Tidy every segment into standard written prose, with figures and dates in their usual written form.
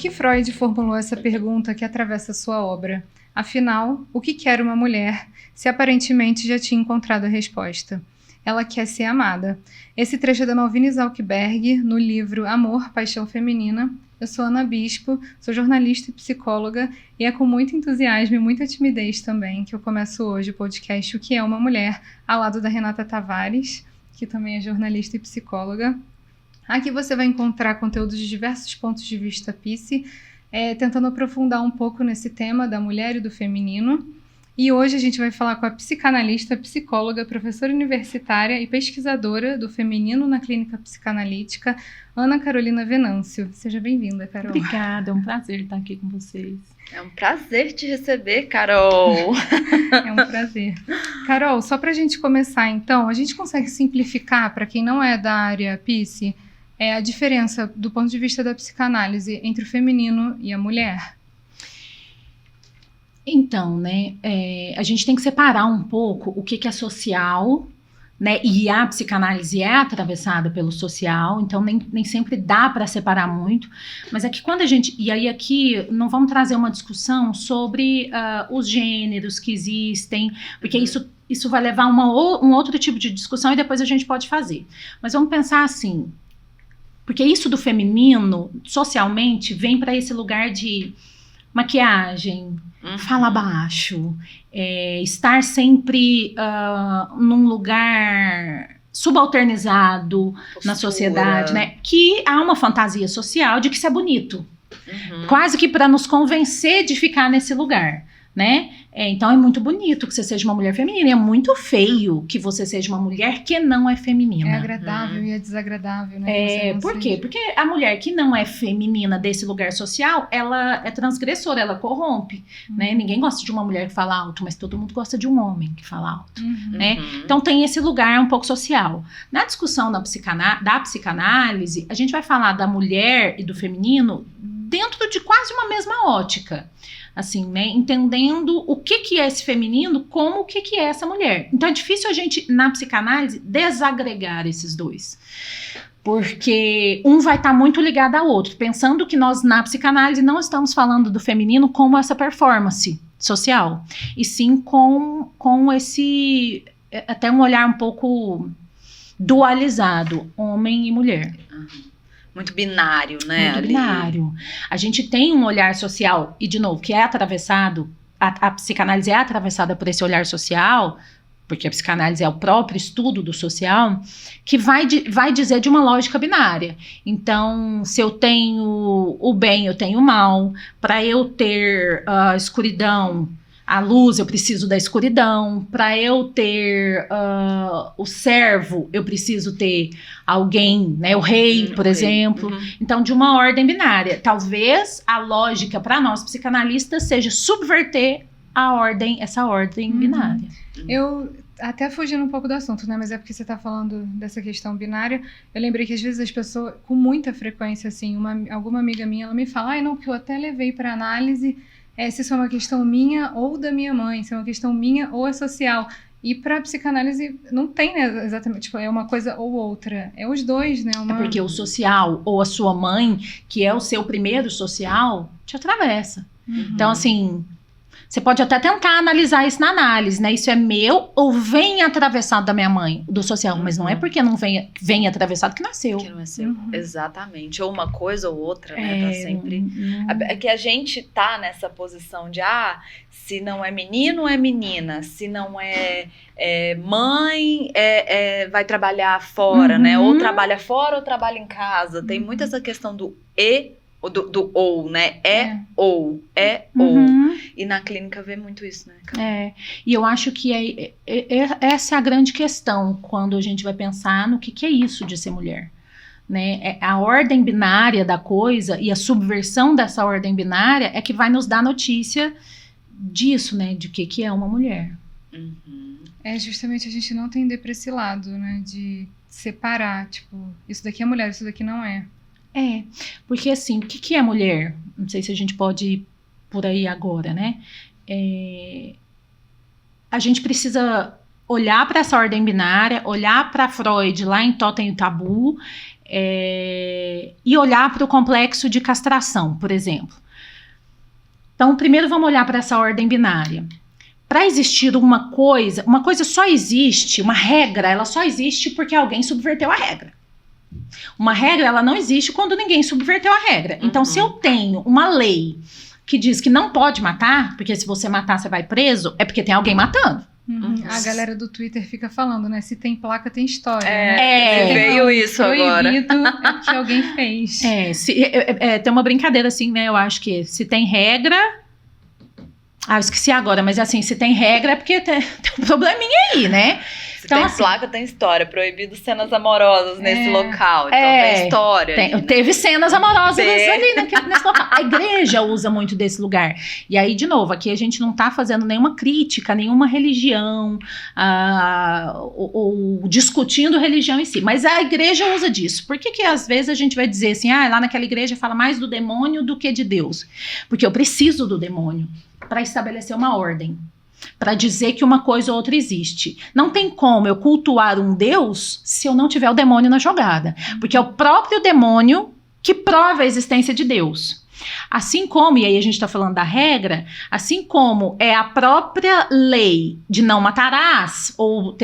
que Freud formulou essa pergunta que atravessa sua obra? Afinal, o que quer uma mulher, se aparentemente já tinha encontrado a resposta? Ela quer ser amada. Esse trecho é da Malvine Zalcberg, no livro Amor, Paixão Feminina. Eu sou Ana Bispo, sou jornalista e psicóloga, e é com muito entusiasmo e muita timidez também que eu começo hoje o podcast O que é uma Mulher, ao lado da Renata Tavares, que também é jornalista e psicóloga. Aqui você vai encontrar conteúdos de diversos pontos de vista PICE, tentando aprofundar um pouco nesse tema da mulher e do feminino. E hoje a gente vai falar com a psicanalista, psicóloga, professora universitária e pesquisadora do feminino na clínica psicanalítica, Ana Carolina Venâncio. Seja bem-vinda, Carol. Obrigada, é um prazer estar aqui com vocês. É um prazer te receber, Carol. É um prazer. Carol, só para a gente começar então, a gente consegue simplificar para quem não é da área PICE a diferença do ponto de vista da psicanálise entre o feminino e a mulher? Então, né, a gente tem que separar um pouco o que é social, né, e a psicanálise é atravessada pelo social, então nem sempre dá para separar muito, mas é que quando a gente, e aí aqui não vamos trazer uma discussão sobre os gêneros que existem, porque isso vai levar um outro tipo de discussão e depois a gente pode fazer. Mas vamos pensar assim, porque isso do feminino, socialmente, vem para esse lugar de maquiagem, fala baixo, estar sempre num lugar subalternizado na sociedade, né? Que há uma fantasia social de que isso é bonito, quase que para nos convencer de ficar nesse lugar, né? Então é muito bonito que você seja uma mulher feminina, e é muito feio que você seja uma mulher que não é feminina. É agradável e é desagradável, né? Por quê? Porque a mulher que não é feminina desse lugar social, ela é transgressora, ela corrompe, né? Ninguém gosta de uma mulher que fala alto, mas todo mundo gosta de um homem que fala alto, né? Então tem esse lugar um pouco social. Na discussão da psicanálise, a gente vai falar da mulher e do feminino dentro de quase uma mesma ótica. Assim, né, entendendo o que é esse feminino, como o que é essa mulher. Então é difícil a gente, na psicanálise, desagregar esses dois. Porque um vai estar muito ligado ao outro, pensando que nós, na psicanálise, não estamos falando do feminino como essa performance social, e sim com esse, até um olhar um pouco dualizado, homem e mulher. Muito binário, né? Muito binário. A gente tem um olhar social, e de novo, que é atravessado, a psicanálise é atravessada por esse olhar social, porque a psicanálise é o próprio estudo do social, que vai dizer de uma lógica binária. Então, se eu tenho o bem, eu tenho o mal. Para eu ter a escuridão, a luz, eu preciso da escuridão. Para eu ter o servo, eu preciso ter alguém, né, o rei, por exemplo. Então, de uma ordem binária. Talvez a lógica para nós psicanalistas seja subverter essa ordem binária. Eu, até fugindo um pouco do assunto, né, mas é porque você está falando dessa questão binária, eu lembrei que às vezes as pessoas, com muita frequência, assim, alguma amiga minha, ela me fala, não, porque eu até levei para análise se isso é uma questão minha ou da minha mãe, se é uma questão minha ou é social. E para a psicanálise não tem, né, exatamente, tipo, é uma coisa ou outra, é os dois, né? É porque o social ou a sua mãe, que é o seu primeiro social, te atravessa. Então, assim, você pode até tentar analisar isso na análise, né? Isso é meu ou vem atravessado da minha mãe, do social, mas não é porque não vem atravessado que nasceu. Que não é seu, exatamente. Ou uma coisa ou outra, né? Tá sempre... É que a gente tá nessa posição de, se não é menino, é menina. Se não é mãe, vai trabalhar fora, né? Ou trabalha fora ou trabalha em casa. Tem muito essa questão do do ou, né? Ou. E na clínica vê muito isso, né, Carol? E eu acho que essa é a grande questão quando a gente vai pensar no que é isso de ser mulher. Né? A ordem binária da coisa e a subversão dessa ordem binária é que vai nos dar notícia disso, né? De que é uma mulher. Justamente a gente não tender pra esse lado, né? De separar, tipo, isso daqui é mulher, isso daqui não é. Porque assim, o que é mulher? Não sei se a gente pode ir por aí agora, né? A gente precisa olhar para essa ordem binária, olhar para Freud lá em Totem e Tabu, e olhar para o complexo de castração, por exemplo. Então, primeiro vamos olhar para essa ordem binária. Para existir uma coisa só existe, uma regra, ela só existe porque alguém subverteu a regra. Uma regra, ela não existe quando ninguém subverteu a regra. Então, se eu tenho uma lei que diz que não pode matar, porque se você matar, você vai preso, é porque tem alguém matando. A galera do Twitter fica falando, né? Se tem placa, tem história. Veio isso agora. Proibido é porque alguém fez. Tem uma brincadeira assim, né? Eu acho que se tem regra... eu esqueci agora, mas assim, se tem regra é porque tem um probleminha aí, né? Se então, tem assim, placa, tem história. Proibido cenas amorosas nesse local. Então tem história. Teve cenas amorosas ali nesse local. A igreja usa muito desse lugar. E aí, de novo, aqui a gente não tá fazendo nenhuma crítica, nenhuma religião, ou discutindo religião em si. Mas a igreja usa disso. Por que às vezes a gente vai dizer assim, lá naquela igreja fala mais do demônio do que de Deus? Porque eu preciso do demônio para estabelecer uma ordem, para dizer que uma coisa ou outra existe. Não tem como eu cultuar um Deus se eu não tiver o demônio na jogada, porque é o próprio demônio que prova a existência de Deus. Assim como, e aí a gente está falando da regra, assim como é a própria lei de não matarás, ou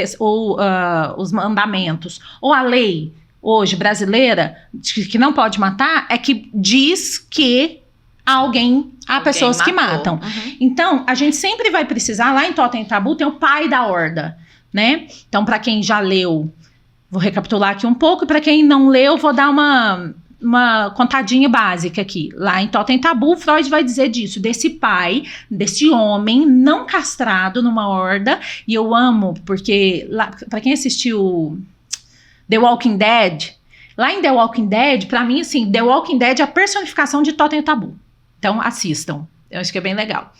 os mandamentos, ou a lei hoje brasileira que não pode matar, é que diz que há pessoas que matam. Então, a gente sempre vai precisar, lá em Totem e Tabu, tem o pai da horda, né? Então, para quem já leu, vou recapitular aqui um pouco, e para quem não leu, vou dar uma contadinha básica aqui. Lá em Totem e Tabu, Freud vai dizer disso, desse pai, desse homem não castrado numa horda, e eu amo, porque, para quem assistiu The Walking Dead, lá em The Walking Dead, para mim, assim, The Walking Dead é a personificação de Totem e Tabu. Então, assistam. Eu acho que é bem legal.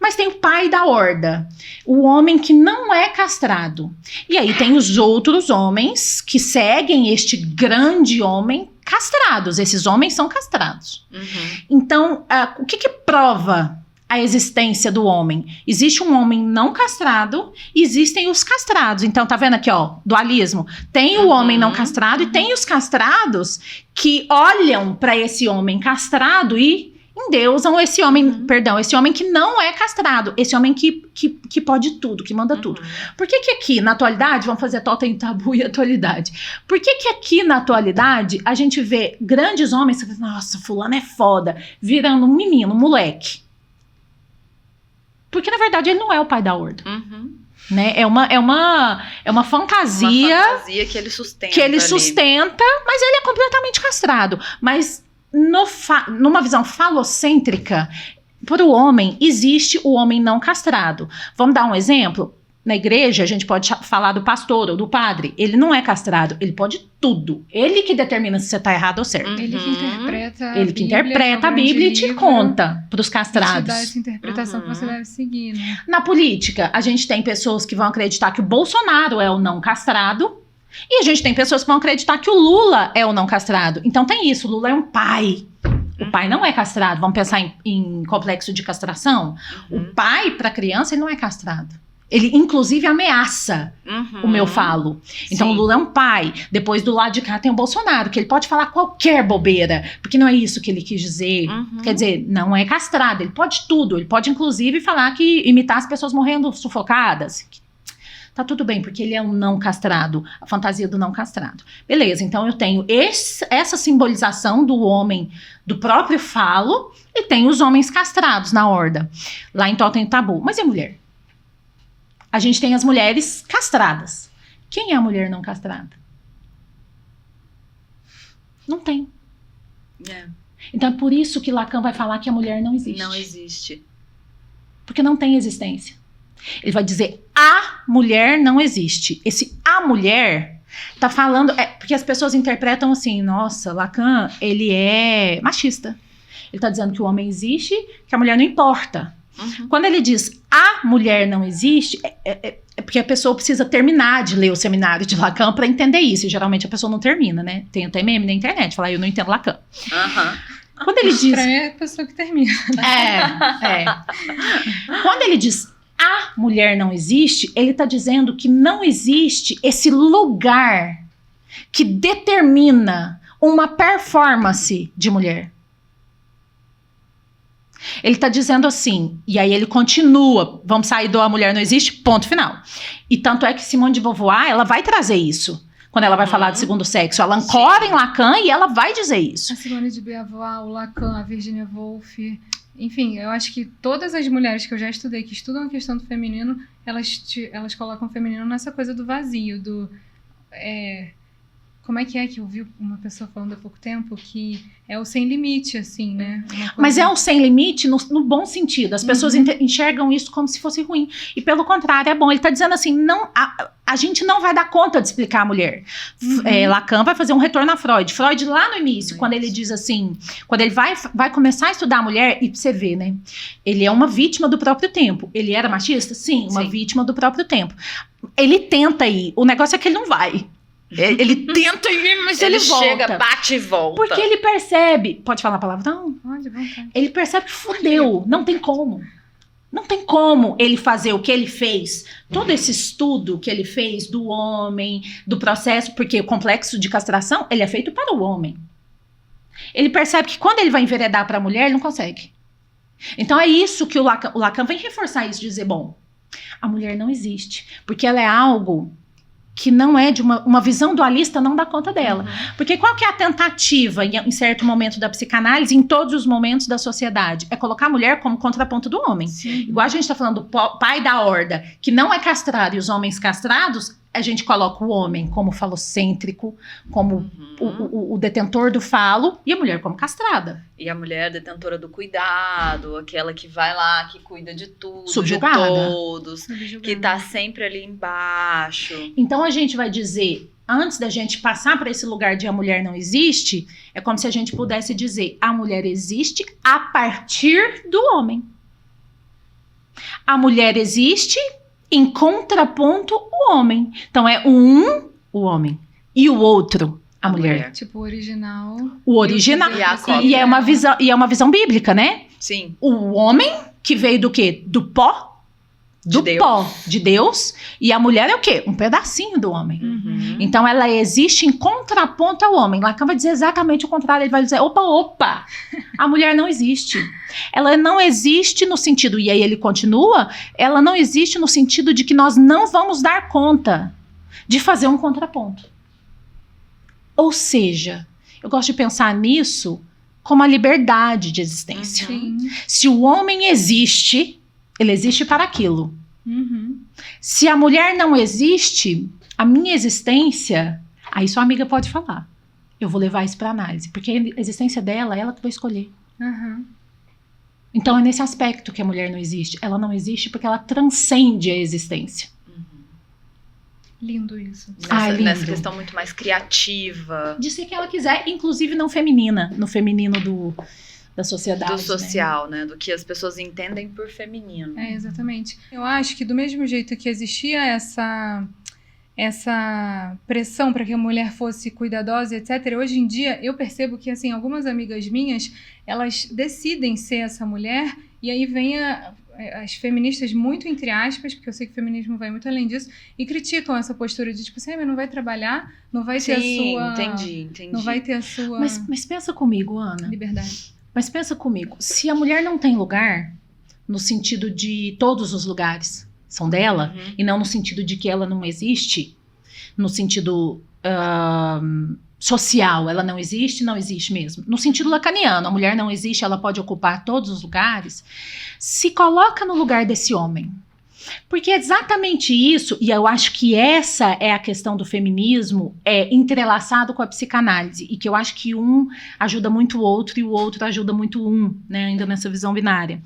Mas tem o pai da horda, o homem que não é castrado. E aí tem os outros homens que seguem este grande homem castrados. Esses homens são castrados. Então, o que prova a existência do homem? Existe um homem não castrado e existem os castrados. Então, tá vendo aqui, ó, dualismo? Tem o homem não castrado e tem os castrados que olham para esse homem castrado e endeusam esse homem, esse homem que não é castrado, esse homem que pode tudo, que manda tudo. Por que aqui, na atualidade, vamos fazer Totem e Tabu e atualidade, por que aqui, na atualidade, a gente vê grandes homens, você fala, nossa, fulano é foda, virando um menino, um moleque? Porque, na verdade, ele não é o pai da horda. Né? É uma fantasia... Uma fantasia que ele sustenta. Que ele sustenta, mas ele é completamente castrado. Mas... numa visão falocêntrica, para o homem, existe o homem não castrado. Vamos dar um exemplo? Na igreja, a gente pode falar do pastor ou do padre. Ele não é castrado, ele pode tudo. Ele que determina se você está errado ou certo. Ele que interpreta a Bíblia e te conta para os castrados. Te dá essa interpretação que você deve seguir, né? Na política, a gente tem pessoas que vão acreditar que o Bolsonaro é o não castrado. E a gente tem pessoas que vão acreditar que o Lula é o não castrado. Então tem isso, o Lula é um pai. O pai não é castrado. Vamos pensar em complexo de castração? O pai, para criança, ele não é castrado. Ele, inclusive, ameaça o meu falo. Então, o Lula é um pai. Depois, do lado de cá, tem o Bolsonaro, que ele pode falar qualquer bobeira, porque não é isso que ele quis dizer. Quer dizer, não é castrado. Ele pode tudo. Ele pode, inclusive, falar que imitar as pessoas morrendo sufocadas. Tá tudo bem, porque ele é um não castrado, a fantasia do não castrado. Beleza, então eu tenho essa simbolização do homem, do próprio falo, e tenho os homens castrados na horda, lá em Totem e Tabu. Mas e a mulher? A gente tem as mulheres castradas. Quem é a mulher não castrada? Não tem. Então é por isso que Lacan vai falar que a mulher não existe. Não existe. Porque não tem existência. Ele vai dizer, a mulher não existe. Esse a mulher tá falando... porque as pessoas interpretam assim, nossa, Lacan, ele é machista. Ele tá dizendo que o homem existe, que a mulher não importa. Quando ele diz, a mulher não existe, é porque a pessoa precisa terminar de ler o seminário de Lacan para entender isso. E geralmente a pessoa não termina, né? Tem até meme na internet, falar, eu não entendo Lacan. Quando ele diz... É a pessoa que termina. Quando ele diz... a mulher não existe, ele está dizendo que não existe esse lugar que determina uma performance de mulher. Ele está dizendo assim, e aí ele continua, vamos sair do A Mulher Não Existe, ponto final. E tanto é que Simone de Beauvoir, ela vai trazer isso, quando ela vai falar do segundo sexo. Ela ancora em Lacan e ela vai dizer isso. A Simone de Beauvoir, o Lacan, a Virginia Woolf, enfim, eu acho que todas as mulheres que eu já estudei, que estudam a questão do feminino, elas colocam o feminino nessa coisa do vazio, como é que eu vi uma pessoa falando há pouco tempo que é o sem limite, assim, né? Mas é o sem limite no bom sentido. As pessoas enxergam isso como se fosse ruim. E pelo contrário, é bom. Ele está dizendo assim, a gente não vai dar conta de explicar a mulher. Lacan vai fazer um retorno a Freud. Freud lá no início, quando ele diz assim, quando ele vai começar a estudar a mulher, e você vê, né? Ele é uma vítima do próprio tempo. Ele era machista? Sim, uma vítima do próprio tempo. Ele tenta ir. O negócio é que ele não vai. Ele tenta ir, mas ele volta. Chega, bate e volta. Porque ele percebe... Pode falar a palavra? Não. Pode, vontade. Ele percebe que fudeu. Não tem como. Não tem como ele fazer o que ele fez. Todo esse estudo que ele fez do homem, do processo... Porque o complexo de castração, ele é feito para o homem. Ele percebe que quando ele vai enveredar para a mulher, ele não consegue. Então é isso que o Lacan vem reforçar isso. Dizer, bom, a mulher não existe. Porque ela é algo... que não é de uma visão dualista, não dá conta dela. Porque qual que é a tentativa, em certo momento da psicanálise, em todos os momentos da sociedade? É colocar a mulher como contraponto do homem. Sim. Igual a gente está falando do pai da horda, que não é castrado, e os homens castrados, a gente coloca o homem como falocêntrico, como o detentor do falo, e a mulher como castrada. E a mulher detentora do cuidado, aquela que vai lá, que cuida de tudo, subjugada, de todos, que tá sempre ali embaixo. Então a gente vai dizer, antes da gente passar para esse lugar de a mulher não existe, é como se a gente pudesse dizer, a mulher existe a partir do homem. A mulher existe em contraponto o homem. Então é o homem, e o outro, a mulher. Tipo o original. O original. E é uma visão bíblica, né? Sim. O homem que veio do quê? Do pó. Do pó de Deus. E a mulher é o quê? Um pedacinho do homem. Então ela existe em contraponto ao homem. Lacan vai dizer exatamente o contrário. Ele vai dizer, opa, a mulher não existe. Ela não existe no sentido, e aí ele continua, ela não existe no sentido de que nós não vamos dar conta de fazer um contraponto. Ou seja, eu gosto de pensar nisso como a liberdade de existência. Se o homem existe, ele existe para aquilo. Se a mulher não existe, a minha existência, aí sua amiga pode falar. Eu vou levar isso para análise, porque a existência dela, ela que vai escolher. Então é nesse aspecto que a mulher não existe. Ela não existe porque ela transcende a existência. Lindo isso. Lindo. Nessa questão muito mais criativa. De ser que ela quiser, inclusive não feminina, no feminino da sociedade. Do social, né? Do que as pessoas entendem por feminino. Exatamente. Eu acho que do mesmo jeito que existia essa pressão para que a mulher fosse cuidadosa, etc. Hoje em dia, eu percebo que, assim, algumas amigas minhas, elas decidem ser essa mulher, e aí vem as feministas, muito entre aspas, porque eu sei que o feminismo vai muito além disso, e criticam essa postura de, tipo assim, mas não vai trabalhar, não vai ter a sua... entendi. Não vai ter a sua... Mas pensa comigo, Ana. Liberdade. Mas pensa comigo, se a mulher não tem lugar, no sentido de todos os lugares são dela, e não no sentido de que ela não existe, no sentido social, ela não existe mesmo. No sentido lacaniano, a mulher não existe, ela pode ocupar todos os lugares, se coloca no lugar desse homem. Porque é exatamente isso, e eu acho que essa é a questão do feminismo, entrelaçado com a psicanálise, e que eu acho que um ajuda muito o outro, e o outro ajuda muito um, né, ainda nessa visão binária.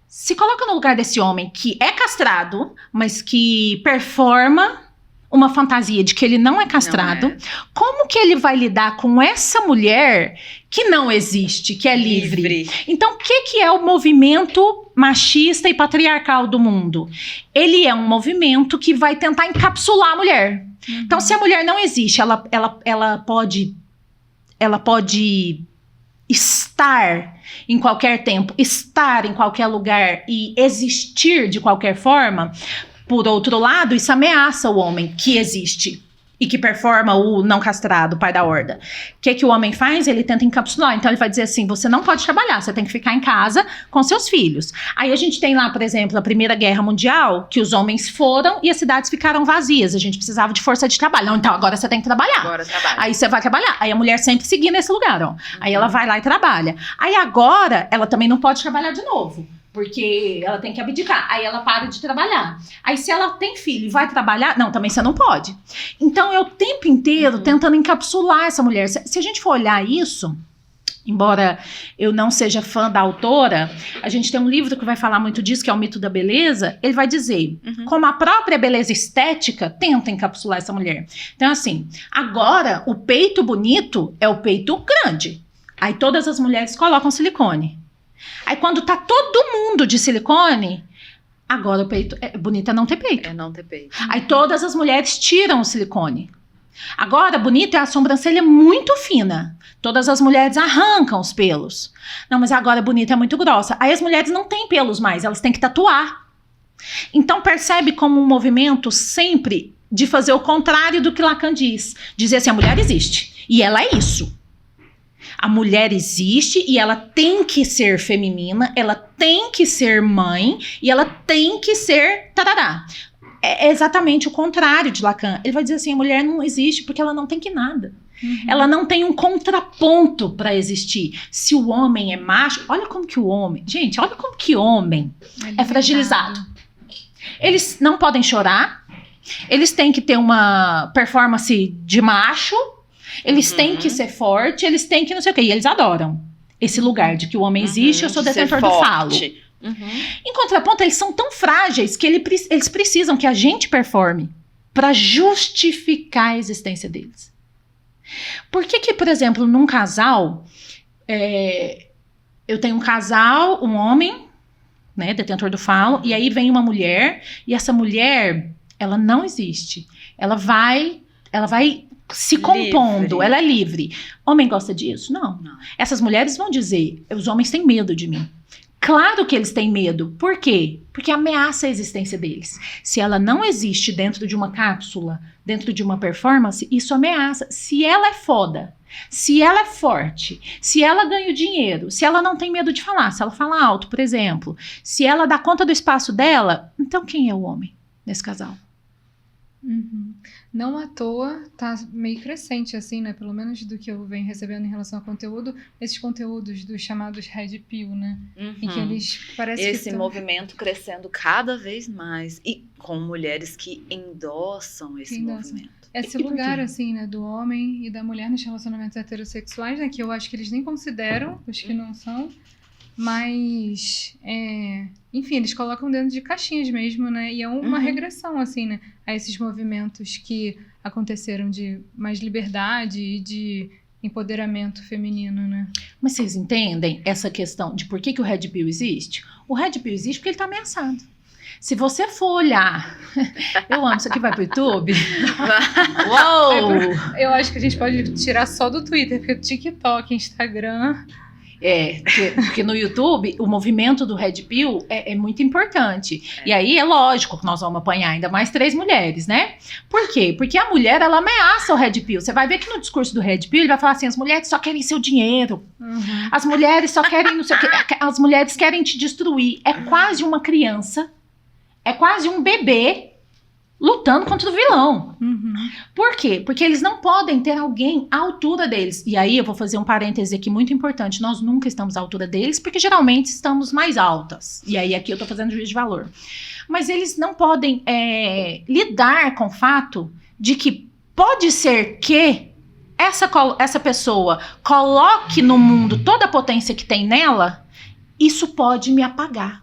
Se coloca no lugar desse homem que é castrado, mas que performa uma fantasia de que ele não é castrado, como que ele vai lidar com essa mulher que não existe, que é livre? Então, o que é o movimento machista e patriarcal do mundo? Ele é um movimento que vai tentar encapsular a mulher. Então, se a mulher não existe, ela pode estar em qualquer tempo, estar em qualquer lugar e existir de qualquer forma. Por outro lado, isso ameaça o homem que existe e que performa o não castrado, o pai da horda. O que o homem faz? Ele tenta encapsular. Então ele vai dizer assim, você não pode trabalhar, você tem que ficar em casa com seus filhos. Aí a gente tem lá, por exemplo, a Primeira Guerra Mundial, que os homens foram e as cidades ficaram vazias. A gente precisava de força de trabalho. Não, então agora você tem que trabalhar. Agora trabalha. Aí você vai trabalhar. Aí a mulher sempre seguindo esse lugar, ó. Aí ela vai lá e trabalha. Aí agora ela também não pode trabalhar de novo. Porque ela tem que abdicar. Aí ela para de trabalhar. Aí se ela tem filho e vai trabalhar, não, também você não pode. Então eu o tempo inteiro tentando encapsular essa mulher. Se a gente for olhar isso, embora eu não seja fã da autora, a gente tem um livro que vai falar muito disso, que é o Mito da Beleza. Ele vai dizer como a própria beleza estética tenta encapsular essa mulher. Então assim, agora o peito bonito é o peito grande. Aí todas as mulheres colocam silicone. Aí quando tá todo mundo de silicone, agora o peito é bonito é não ter peito. É não ter peito. Aí todas as mulheres tiram o silicone. Agora, bonito é a sobrancelha muito fina. Todas as mulheres arrancam os pelos. Não, mas agora bonita é muito grossa. Aí as mulheres não têm pelos mais, elas têm que tatuar. Então percebe como um movimento sempre de fazer o contrário do que Lacan diz. Dizer assim, a mulher existe. E ela é isso. A mulher existe e ela tem que ser feminina, ela tem que ser mãe e ela tem que ser tarará. É exatamente o contrário de Lacan. Ele vai dizer assim, a mulher não existe porque ela não tem que nada. Ela não tem um contraponto para existir. Se o homem é macho, olha como que o homem... Gente, olha como que homem é fragilizado. Eles não podem chorar, eles têm que ter uma performance de macho, eles têm que ser forte, eles têm que não sei o quê. E eles adoram esse lugar de que o homem existe, eu sou detentor do falo. Em contraponto, eles são tão frágeis que eles precisam que a gente performe para justificar a existência deles. Por que, por exemplo, num casal, eu tenho um casal, um homem, né, detentor do falo, e aí vem uma mulher, e essa mulher, ela não existe. Ela vai se compondo, livre. Ela é livre. Homem gosta disso? Não. Essas mulheres vão dizer, os homens têm medo de mim. Claro que eles têm medo. Por quê? Porque ameaça a existência deles. Se ela não existe dentro de uma cápsula, dentro de uma performance, isso ameaça. Se ela é foda, se ela é forte, se ela ganha o dinheiro, se ela não tem medo de falar, se ela fala alto, por exemplo, se ela dá conta do espaço dela, então quem é o homem nesse casal? Não à toa, tá meio crescente, assim, né? Pelo menos do que eu venho recebendo em relação ao conteúdo, esses conteúdos dos chamados Red Pill, né? Em que eles parecem esse movimento crescendo cada vez mais. E com mulheres que endossam esse movimento. Esse lugar, assim, né? Do homem e da mulher nos relacionamentos heterossexuais, né? Que eu acho que eles nem consideram, os que não são. Mas, enfim, eles colocam dentro de caixinhas mesmo, né? E é uma regressão, assim, né? A esses movimentos que aconteceram de mais liberdade e de empoderamento feminino, né? Mas vocês entendem essa questão de por que o Red Pill existe? O Red Pill existe porque ele tá ameaçado. Se você for olhar... Eu amo, isso aqui vai pro YouTube? Uou! Eu acho que a gente pode tirar só do Twitter, porque o TikTok, Instagram... Porque no YouTube o movimento do Red Pill é muito importante. E aí é lógico que nós vamos apanhar ainda mais 3 mulheres, né? Por quê? Porque a mulher, ela ameaça o Red Pill. Você vai ver que no discurso do Red Pill ele vai falar assim, as mulheres só querem seu dinheiro. As mulheres só querem não sei o quê. As mulheres querem te destruir. É quase uma criança, é quase um bebê lutando contra o vilão. Por quê? Porque eles não podem ter alguém à altura deles. E aí eu vou fazer um parêntese aqui muito importante. Nós nunca estamos à altura deles, porque geralmente estamos mais altas. E aí aqui eu tô fazendo juízo de valor. Mas eles não podem lidar com o fato de que pode ser que essa pessoa coloque no mundo toda a potência que tem nela, isso pode me apagar.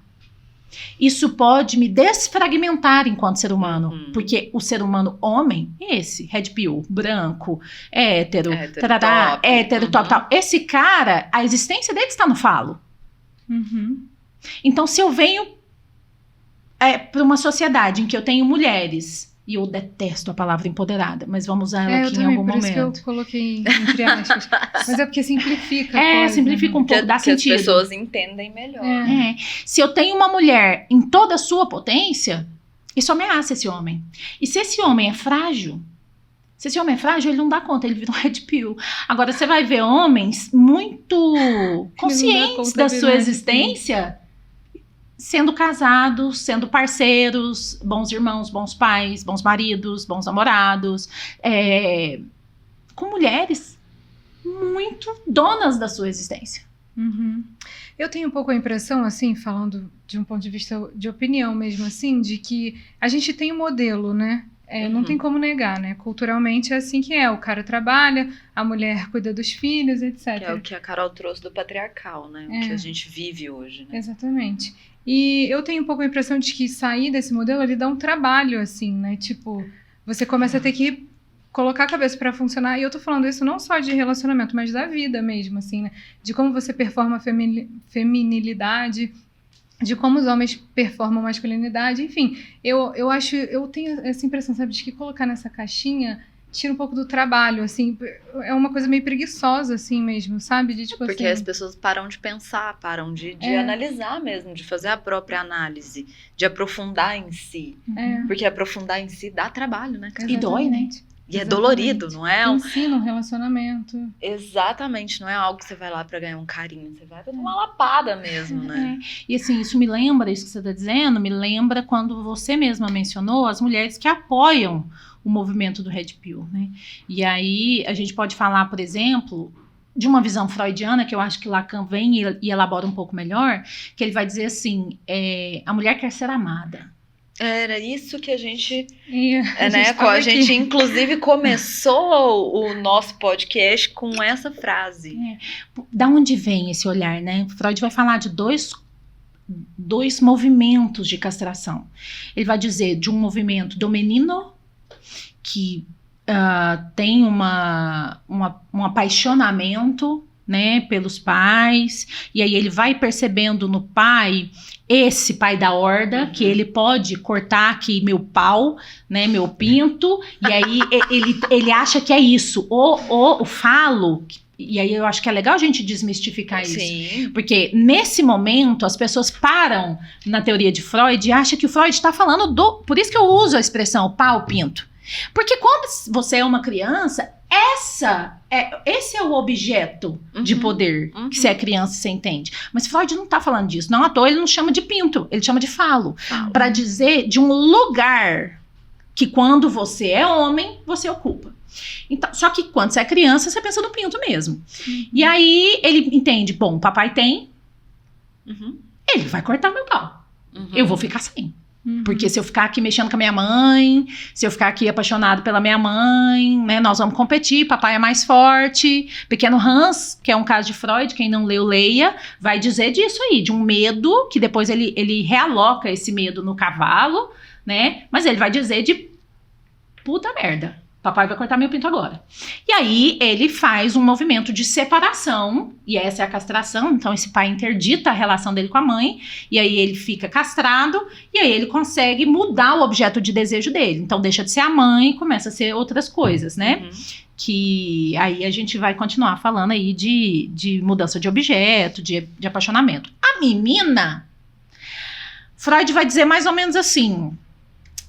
Isso pode me desfragmentar enquanto ser humano. Porque o ser humano homem é esse, Red Pill, branco, hétero, tarará, hétero, top, tal. Esse cara, a existência dele está no falo. Então, se eu venho para uma sociedade em que eu tenho mulheres, e eu detesto a palavra empoderada, mas vamos usar ela aqui em algum momento. Por isso que eu coloquei entre aspas. Mas é porque simplifica a coisa, simplifica um pouco, dá sentido. Que as pessoas entendem melhor. Se eu tenho uma mulher em toda a sua potência, isso ameaça esse homem. E se esse homem é frágil, Se esse homem é frágil, ele não dá conta, ele vira um red pill. Agora, você vai ver homens muito conscientes da sua existência, sendo casados, sendo parceiros, bons irmãos, bons pais, bons maridos, bons namorados, com mulheres muito donas da sua existência. Uhum. Eu tenho um pouco a impressão, assim, falando de um ponto de vista de opinião mesmo, assim, de que a gente tem um modelo, né? Não tem como negar, né? Culturalmente é assim que é. O cara trabalha, a mulher cuida dos filhos, etc. Que é o que a Carol trouxe do patriarcal, né? O que a gente vive hoje, né? Exatamente. E eu tenho um pouco a impressão de que sair desse modelo, ele dá um trabalho, assim, né? Tipo, você começa a ter que colocar a cabeça pra funcionar. E eu tô falando isso não só de relacionamento, mas da vida mesmo, assim, né? De como você performa a feminilidade, de como os homens performam masculinidade, enfim, eu tenho essa impressão, sabe, de que colocar nessa caixinha tira um pouco do trabalho, assim, é uma coisa meio preguiçosa, assim mesmo, sabe, de tipo porque assim, as pessoas param de pensar, param de analisar mesmo, de fazer a própria análise, de aprofundar em si, porque aprofundar em si dá trabalho, né? E dói, né? E é dolorido, não é? Ensina um relacionamento. Exatamente, não é algo que você vai lá pra ganhar um carinho, você vai pra uma lapada mesmo, né? E assim, isso que você tá dizendo, me lembra quando você mesma mencionou as mulheres que apoiam o movimento do Red Pill, né? E aí, a gente pode falar, por exemplo, de uma visão freudiana, que eu acho que Lacan vem e elabora um pouco melhor, que ele vai dizer assim, a mulher quer ser amada. Era isso que a gente, né? A gente inclusive começou o nosso podcast com essa frase. Da onde vem esse olhar, né? Freud vai falar de dois movimentos de castração. Ele vai dizer de um movimento do menino que tem um apaixonamento, né, pelos pais, e aí ele vai percebendo no pai, esse pai da horda, que ele pode cortar aqui meu pau, né, meu pinto, e aí ele acha que é isso, o falo, e aí eu acho que é legal a gente desmistificar isso. Sim. Porque nesse momento as pessoas param na teoria de Freud e acham que o Freud está falando por isso que eu uso a expressão pau, pinto. Porque quando você é uma criança, esse é o objeto de poder que você é criança e você entende. Mas Freud não tá falando disso. Não à toa ele não chama de pinto, ele chama de falo. Para dizer de um lugar que quando você é homem, você ocupa. Então, só que quando você é criança, você pensa no pinto mesmo. E aí ele entende, bom, papai tem, ele vai cortar meu pau. Eu vou ficar sem. Porque se eu ficar aqui mexendo com a minha mãe, se eu ficar aqui apaixonado pela minha mãe, né, nós vamos competir, papai é mais forte. Pequeno Hans, que é um caso de Freud, quem não leu, leia, vai dizer disso aí, de um medo, que depois ele realoca esse medo no cavalo, né, mas ele vai dizer de puta merda. Papai vai cortar meu pinto agora. E aí ele faz um movimento de separação, e essa é a castração, então esse pai interdita a relação dele com a mãe, e aí ele fica castrado, e aí ele consegue mudar o objeto de desejo dele. Então deixa de ser a mãe e começa a ser outras coisas, né? Que aí a gente vai continuar falando aí de mudança de objeto, de apaixonamento. A menina, Freud vai dizer mais ou menos assim,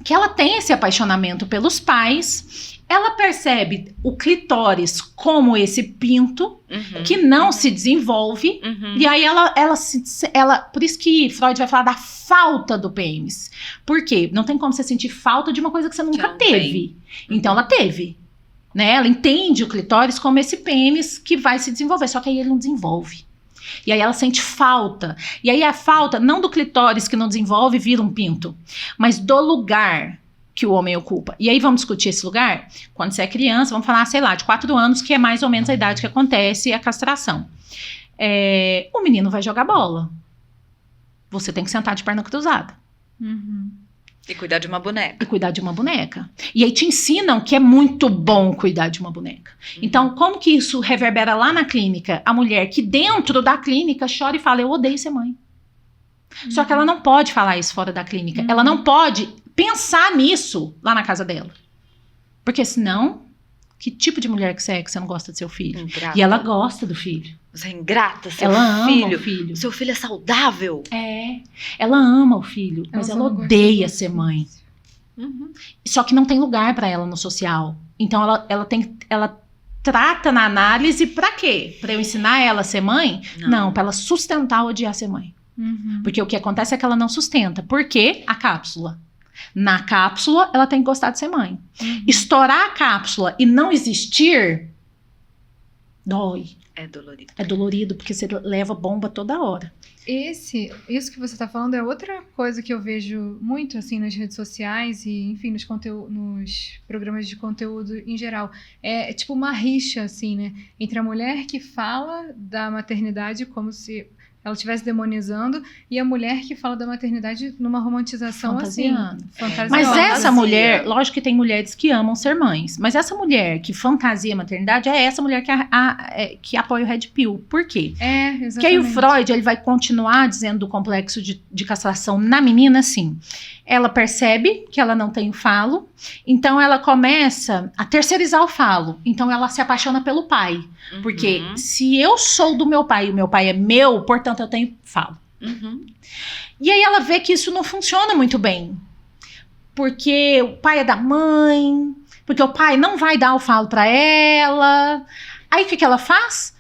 que ela tem esse apaixonamento pelos pais. Ela percebe o clitóris como esse pinto que não se desenvolve. E aí ela por isso que Freud vai falar da falta do pênis. Por quê? Não tem como você sentir falta de uma coisa que você nunca teve. Então ela teve. Né? Ela entende o clitóris como esse pênis que vai se desenvolver. Só que aí ele não desenvolve. E aí ela sente falta. E aí a falta, não do clitóris que não desenvolve vira um pinto, mas do lugar que o homem ocupa. E aí vamos discutir esse lugar? Quando você é criança, vamos falar, sei lá, de 4 anos, que é mais ou menos a idade que acontece a castração. O menino vai jogar bola. Você tem que sentar de perna cruzada. E cuidar de uma boneca. E cuidar de uma boneca. E aí te ensinam que é muito bom cuidar de uma boneca. Então, como que isso reverbera lá na clínica? A mulher que dentro da clínica chora e fala, eu odeio ser mãe. Só que ela não pode falar isso fora da clínica. Ela não pode pensar nisso lá na casa dela. Porque senão, que tipo de mulher que você não gosta do seu filho? Ingrata. E ela gosta do filho. Você é ingrata, ela ama o filho. Seu filho é saudável. Ela ama o filho, mas ela odeia ser mãe. Só que não tem lugar pra ela no social. Então ela trata na análise pra quê? Pra eu ensinar ela a ser mãe? Não, pra ela sustentar o odiar ser mãe. Porque o que acontece é que ela não sustenta. Por quê? A cápsula. Na cápsula, ela tem que gostar de ser mãe. Estourar a cápsula e não existir, dói. É dolorido. É dolorido, porque você leva bomba toda hora. Isso que você está falando é outra coisa que eu vejo muito, assim, nas redes sociais e, enfim, nos programas de conteúdo em geral. É tipo uma rixa, assim, né? Entre a mulher que fala da maternidade como se ela estivesse demonizando e a mulher que fala da maternidade numa romantização Fantasiando. assim. Fantasiosa. Mas essa mulher, lógico que tem mulheres que amam ser mães, mas essa mulher que fantasia a maternidade é essa mulher que apoia o Red Pill. Por quê? Exatamente. Porque aí o Freud ele vai continuar dizendo do complexo de castração na menina assim. Ela percebe que ela não tem o falo, então ela começa a terceirizar o falo. Então ela se apaixona pelo pai. Porque se eu sou do meu pai e o meu pai é meu, portanto eu tenho falo. E aí ela vê que isso não funciona muito bem. Porque o pai é da mãe, porque o pai não vai dar o falo pra ela. Aí o que ela faz?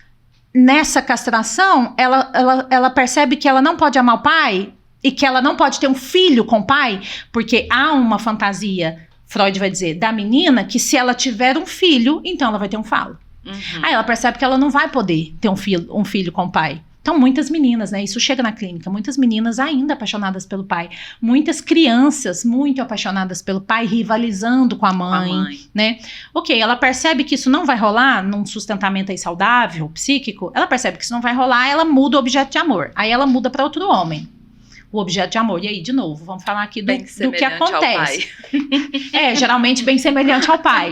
Nessa castração, ela percebe que ela não pode amar o pai e que ela não pode ter um filho com o pai, porque há uma fantasia, Freud vai dizer, da menina, que se ela tiver um filho, então ela vai ter um falo. Aí ela percebe que ela não vai poder ter um filho com o pai. Então muitas meninas, né, isso chega na clínica, muitas meninas ainda apaixonadas pelo pai, muitas crianças muito apaixonadas pelo pai, rivalizando com a mãe, né? Ok, ela percebe que isso não vai rolar num sustentamento aí saudável, psíquico, ela percebe que isso não vai rolar, ela muda o objeto de amor, aí ela muda para outro homem. O objeto de amor. E aí, de novo, vamos falar aqui do que acontece. Geralmente bem semelhante ao pai.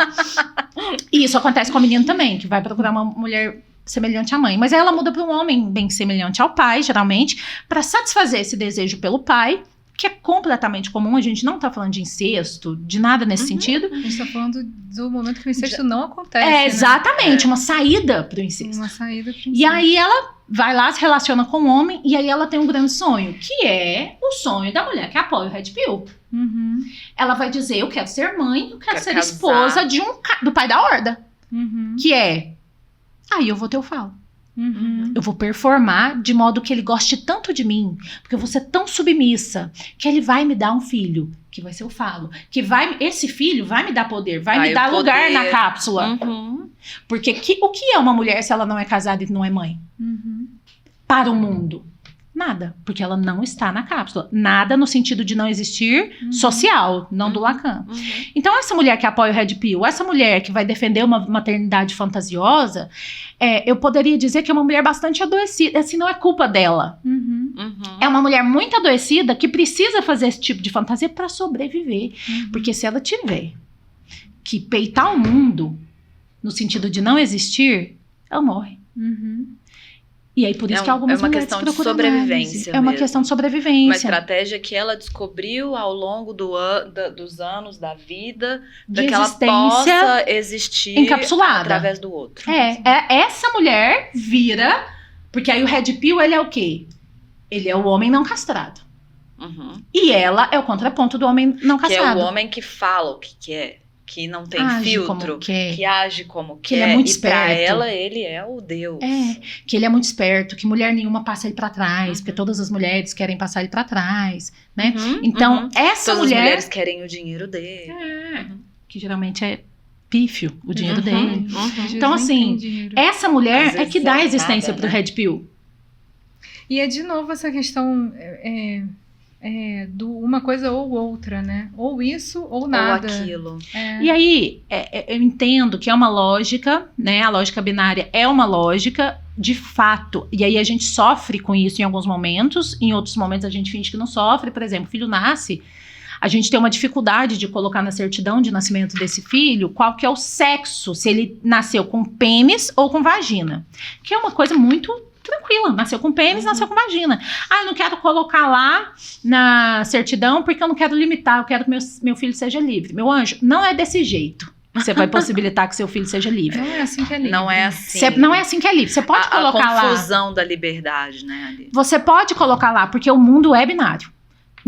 E isso acontece com o menino também, que vai procurar uma mulher semelhante à mãe. Mas aí ela muda para um homem bem semelhante ao pai, geralmente, para satisfazer esse desejo pelo pai, que é completamente comum. A gente não tá falando de incesto, de nada nesse sentido. A gente tá falando do momento que o incesto não acontece. Exatamente, uma saída pro incesto. Uma saída pro incesto. E aí ela vai lá, se relaciona com o homem, e aí ela tem um grande sonho, que é o sonho da mulher que apoia o Red Pill. Ela vai dizer, eu quero ser mãe, eu quero ser casar. Esposa do pai da horda. Que é, aí eu vou ter o falo. Eu vou performar de modo que ele goste tanto de mim, porque eu vou ser tão submissa, que ele vai me dar um filho, que vai ser o falo. Esse filho vai me dar poder, vai me dar lugar na cápsula. Porque o que é uma mulher se ela não é casada e não é mãe? Para o mundo? Nada, porque ela não está na cápsula. Nada no sentido de não existir social, não do Lacan. Então essa mulher que apoia o Red Pill, essa mulher que vai defender uma maternidade fantasiosa, eu poderia dizer que é uma mulher bastante adoecida, assim, não é culpa dela. É uma mulher muito adoecida que precisa fazer esse tipo de fantasia para sobreviver. Porque se ela tiver que peitar o mundo, no sentido de não existir, ela morre. E aí, por isso que algumas mulheres procuram questão de sobrevivência. É uma questão de sobrevivência. Uma estratégia que ela descobriu ao longo dos anos da vida, para que ela possa existir encapsulada através do outro. Essa mulher vira... Porque aí o Red Pill, ele é o quê? Ele é o homem não castrado. E ela é o contraponto do homem não castrado. Que é o homem que fala o que quer. Que não tem filtro, que age como quer. Que ele é muito esperto. Pra ela, ele é o Deus. Que ele é muito esperto, que mulher nenhuma passa ele pra trás, porque todas as mulheres querem passar ele pra trás, né? Então, essa todas mulher... Todas as mulheres querem o dinheiro dele. Que geralmente é pífio, o dinheiro dele. Então, assim, essa mulher é que dá existência pro Red Pill. E é de novo essa questão... do uma coisa ou outra, né? Ou isso ou nada. Ou aquilo. E aí, eu entendo que é uma lógica, né? A lógica binária é uma lógica, de fato. E aí a gente sofre com isso em alguns momentos, em outros momentos a gente finge que não sofre. Por exemplo, o filho nasce, a gente tem uma dificuldade de colocar na certidão de nascimento desse filho qual que é o sexo, se ele nasceu com pênis ou com vagina. Que é uma coisa muito... tranquila, nasceu com pênis, nasceu com vagina. Eu não quero colocar lá na certidão porque eu não quero limitar, eu quero que meu filho seja livre. Meu anjo, não é desse jeito. Você vai possibilitar que seu filho seja livre. Não é assim que é livre. Não é assim. Não é assim que é livre. Você pode colocar lá. A confusão da liberdade, né? Ali. Você pode colocar lá, porque o mundo é binário.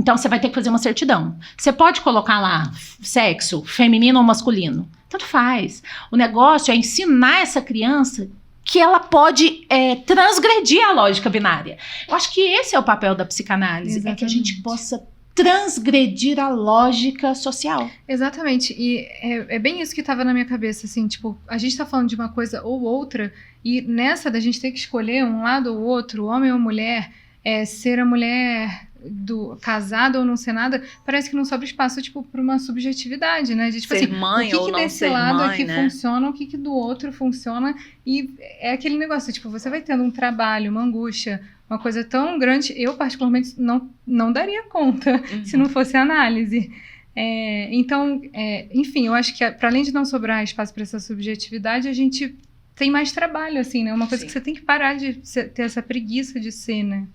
Então, você vai ter que fazer uma certidão. Você pode colocar lá sexo, feminino ou masculino. Tanto faz. O negócio é ensinar essa criança que ela pode transgredir a lógica binária. Eu acho que esse é o papel da psicanálise. Exatamente. É que a gente possa transgredir a lógica social. Exatamente, e é bem isso que estava na minha cabeça, assim, tipo, a gente tá falando de uma coisa ou outra, e nessa da gente ter que escolher um lado ou outro, homem ou mulher, ser a mulher do casada ou não ser nada, parece que não sobra espaço, tipo, para uma subjetividade, né? De, tipo, ser assim, mãe o ou que não desse ser lado mãe, aqui né? funciona, o que do outro funciona, e é aquele negócio, tipo, você vai tendo um trabalho, uma angústia, uma coisa tão grande, eu particularmente não daria conta se não fosse análise. Então, enfim, eu acho que para além de não sobrar espaço para essa subjetividade, a gente tem mais trabalho, assim, né? Uma coisa que você tem que parar de ter essa preguiça de ser, né?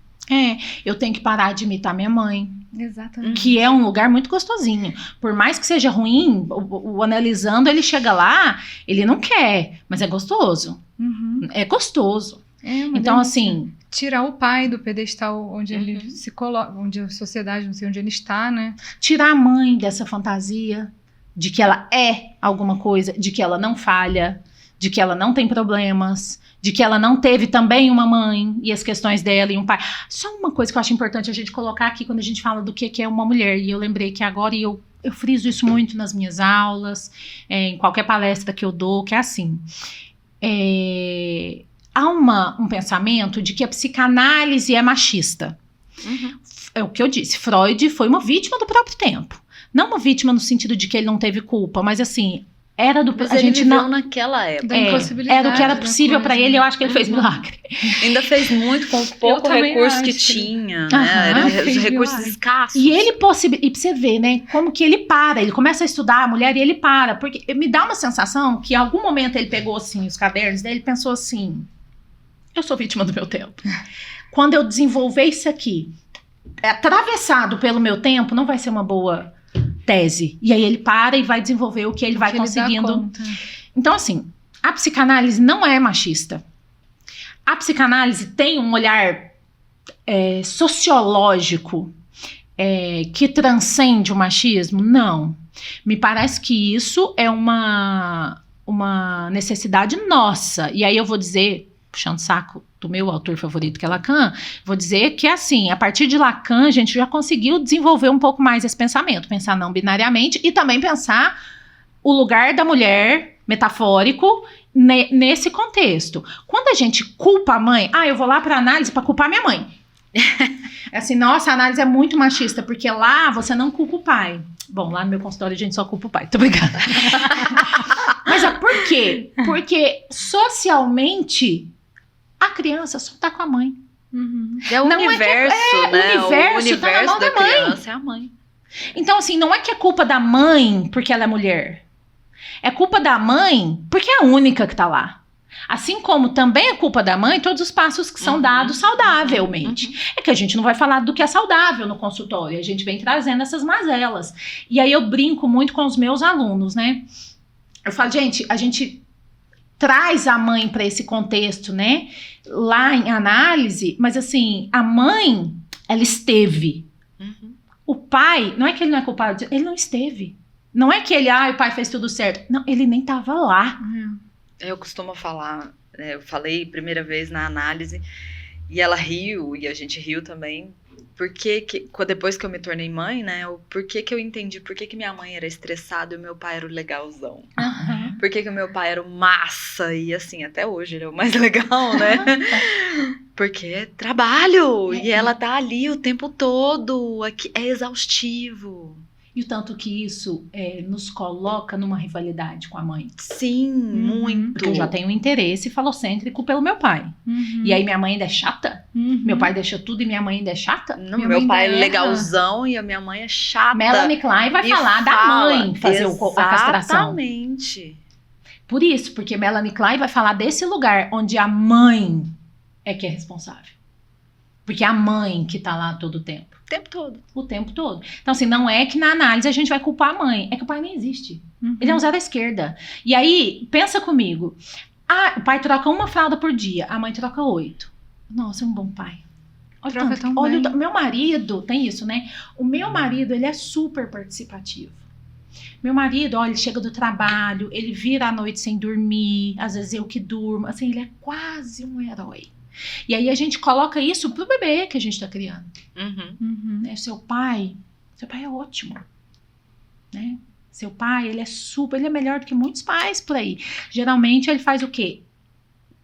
Eu tenho que parar de imitar minha mãe. Exatamente. Que é um lugar muito gostosinho. Por mais que seja ruim, o analisando, ele chega lá, ele não quer, mas é gostoso. Uhum. É gostoso. Então, delícia. Assim, tirar o pai do pedestal onde ele se coloca, onde a sociedade, não sei onde ele está, né? Tirar a mãe dessa fantasia de que ela é alguma coisa, de que ela não falha, de que ela não tem problemas, de que ela não teve também uma mãe e as questões dela e um pai. Só uma coisa que eu acho importante a gente colocar aqui quando a gente fala do que é uma mulher. E eu lembrei que agora, e eu friso isso muito nas minhas aulas, em qualquer palestra que eu dou, que é assim. Há um pensamento de que a psicanálise é machista. É o que eu disse. Freud foi uma vítima do próprio tempo. Não uma vítima no sentido de que ele não teve culpa, mas assim... Mas a gente viveu naquela época. Da impossibilidade era o que era possível para ele, eu acho que ele fez milagre. Ainda fez muito com o pouco recurso que tinha, né? Eram recursos escassos. E ele e pra você ver, né, como que ele começa a estudar a mulher e ele para, porque me dá uma sensação que em algum momento ele pegou assim os cadernos dele e pensou assim, eu sou vítima do meu tempo. Quando eu desenvolver isso aqui, atravessado pelo meu tempo, não vai ser uma boa tese. E aí ele para e vai desenvolver o que ele vai conseguindo. Então, assim, a psicanálise não é machista. A psicanálise tem um olhar sociológico que transcende o machismo? Não. Me parece que isso é uma necessidade nossa. E aí eu vou dizer, puxando o saco do meu autor favorito, que é Lacan, vou dizer que assim, a partir de Lacan, a gente já conseguiu desenvolver um pouco mais esse pensamento, pensar não binariamente e também pensar o lugar da mulher, metafórico, nesse contexto. Quando a gente culpa a mãe, eu vou lá para análise para culpar minha mãe. Assim, nossa, a análise é muito machista, porque lá você não culpa o pai. Bom, lá no meu consultório a gente só culpa o pai, tô brincando. Mas por quê? Porque socialmente a criança só tá com a mãe. É o universo, né? O universo tá na mão da da mãe. criança é a mãe. Então, assim, não é que é culpa da mãe porque ela é mulher. É culpa da mãe porque é a única que tá lá. Assim como também é culpa da mãe todos os passos que são dados saudavelmente. É que a gente não vai falar do que é saudável no consultório. A gente vem trazendo essas mazelas. E aí eu brinco muito com os meus alunos, né? Eu falo, gente, a gente traz a mãe para esse contexto, né? Lá em análise, mas assim, a mãe, ela esteve. O pai, não é que ele não é culpado, ele não esteve. Não é que ele, o pai fez tudo certo. Não, ele nem tava lá. Eu costumo falar, eu falei primeira vez na análise, e ela riu, e a gente riu também, porque depois que eu me tornei mãe, né, por que eu entendi por que minha mãe era estressada e o meu pai era o legalzão. Por que o meu pai era o massa, e assim, até hoje ele é o mais legal, né? Porque é trabalho, e ela tá ali o tempo todo, é exaustivo. E o tanto que isso nos coloca numa rivalidade com a mãe. Sim, muito. Porque eu já tenho um interesse falocêntrico pelo meu pai. E aí minha mãe ainda é chata? Meu pai deixa tudo e minha mãe ainda é chata? Não, meu pai é legalzão e a minha mãe é chata. Melanie Klein vai falar da mãe fazer a castração. Exatamente. Por isso, porque Melanie Klein vai falar desse lugar onde a mãe é que é responsável. Porque é a mãe que tá lá todo o tempo. O tempo todo. Então, assim, não é que na análise a gente vai culpar a mãe. É que o pai não existe. Ele é um zero à esquerda. E aí, pensa comigo. O pai troca uma fralda por dia. A mãe troca 8. Nossa, é um bom pai. Troca tão Olha, bem. meu marido, tem isso, né? O meu marido, ele é super participativo. Meu marido, olha, ele chega do trabalho, ele vira à noite sem dormir, às vezes eu que durmo, assim, ele é quase um herói. E aí a gente coloca isso pro bebê que a gente tá criando. Né? Seu pai é ótimo, né? Seu pai, ele é melhor do que muitos pais por aí. Geralmente ele faz o quê?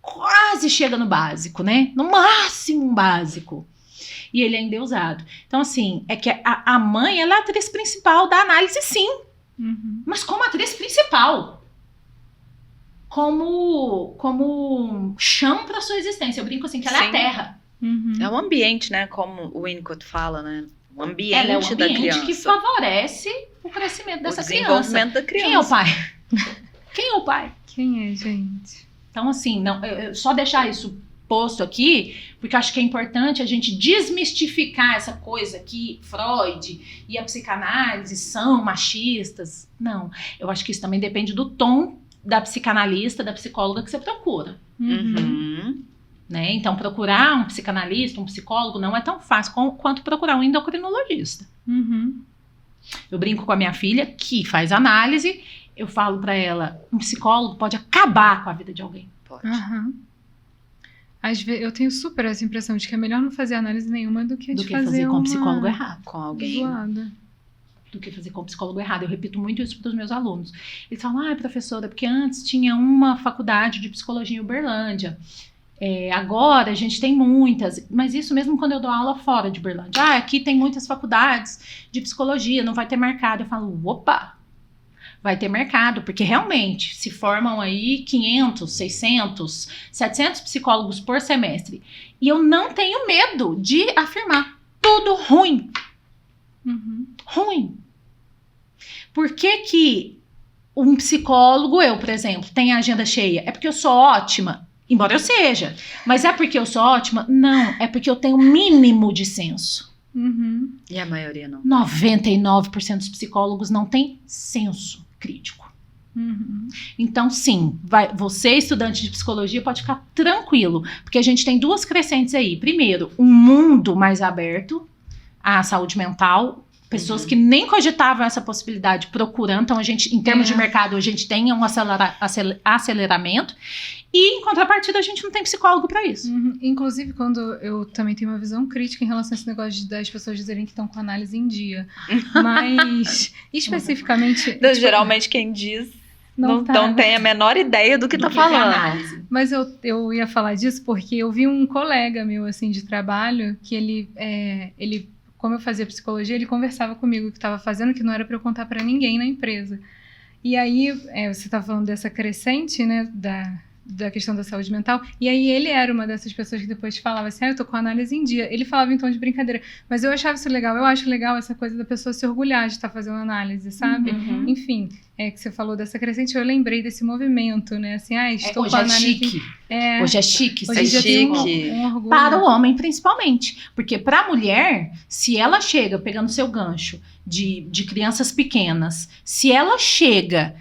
Quase chega no básico, né? No máximo um básico. E ele é endeusado. Então, assim, é que a mãe, ela é a atriz principal da análise, sim. Mas como atriz principal. Como chão para sua existência. Eu brinco assim, que ela é a terra. É um ambiente, né? Como o Winnicott fala, né? O ambiente, ela é o da ambiente criança. que favorece o crescimento dessa criança. O desenvolvimento da criança. Quem é o pai? Quem é o pai? Quem é, gente? Então, assim, não, só deixar isso posto aqui, porque eu acho que é importante a gente desmistificar essa coisa que Freud e a psicanálise são machistas. Não, eu acho que isso também depende do tom da psicanalista, da psicóloga que você procura. Né? Então, procurar um psicanalista, um psicólogo, não é tão fácil quanto procurar um endocrinologista. Eu brinco com a minha filha, que faz análise, eu falo pra ela, um psicólogo pode acabar com a vida de alguém. Pode. Às vezes, eu tenho super essa impressão de que é melhor não fazer análise nenhuma do que fazer com um psicólogo errado. Com alguém. Zoada. Do que fazer com o psicólogo errado. Eu repito muito isso para os meus alunos. Eles falam, professora, porque antes tinha uma faculdade de psicologia em Uberlândia. Agora a gente tem muitas, mas isso mesmo quando eu dou aula fora de Uberlândia. Aqui tem muitas faculdades de psicologia, não vai ter mercado. Eu falo, opa, vai ter mercado, porque realmente se formam aí 500, 600, 700 psicólogos por semestre. E eu não tenho medo de afirmar, tudo ruim. Ruim. Por que um psicólogo, eu, por exemplo, tem a agenda cheia? É porque eu sou ótima? Embora eu seja. Mas é porque eu sou ótima? Não, é porque eu tenho o mínimo de senso. E a maioria não? 99% dos psicólogos não tem senso crítico. Então, sim, você, estudante de psicologia, pode ficar tranquilo, porque a gente tem duas crescentes aí. Primeiro, um mundo mais aberto à saúde mental, pessoas que nem cogitavam essa possibilidade procurando. Então, a gente, em termos de mercado, a gente tem um aceleramento. E, em contrapartida, a gente não tem psicólogo para isso. Inclusive, quando eu também tenho uma visão crítica em relação a esse negócio das pessoas dizerem que estão com a análise em dia. Mas, especificamente... Geralmente, quem diz não tá. tem a menor ideia do que tá falando. Mas eu ia falar disso porque eu vi um colega meu, assim, de trabalho, que ele como eu fazia psicologia, ele conversava comigo o que estava fazendo, que não era para eu contar para ninguém na empresa. E aí, você tá falando dessa crescente, né, da questão da saúde mental, e aí ele era uma dessas pessoas que depois falava assim, eu tô com a análise em dia. Ele falava então de brincadeira, mas eu achava isso legal, eu acho legal essa coisa da pessoa se orgulhar de estar fazendo análise, sabe? Enfim, que você falou dessa crescente, eu lembrei desse movimento, né, assim, estou com a análise... Hoje é chique. Hoje é chique. Um orgulho. Para o homem, principalmente, porque para a mulher, se ela chega, pegando seu gancho de crianças pequenas, se ela chega...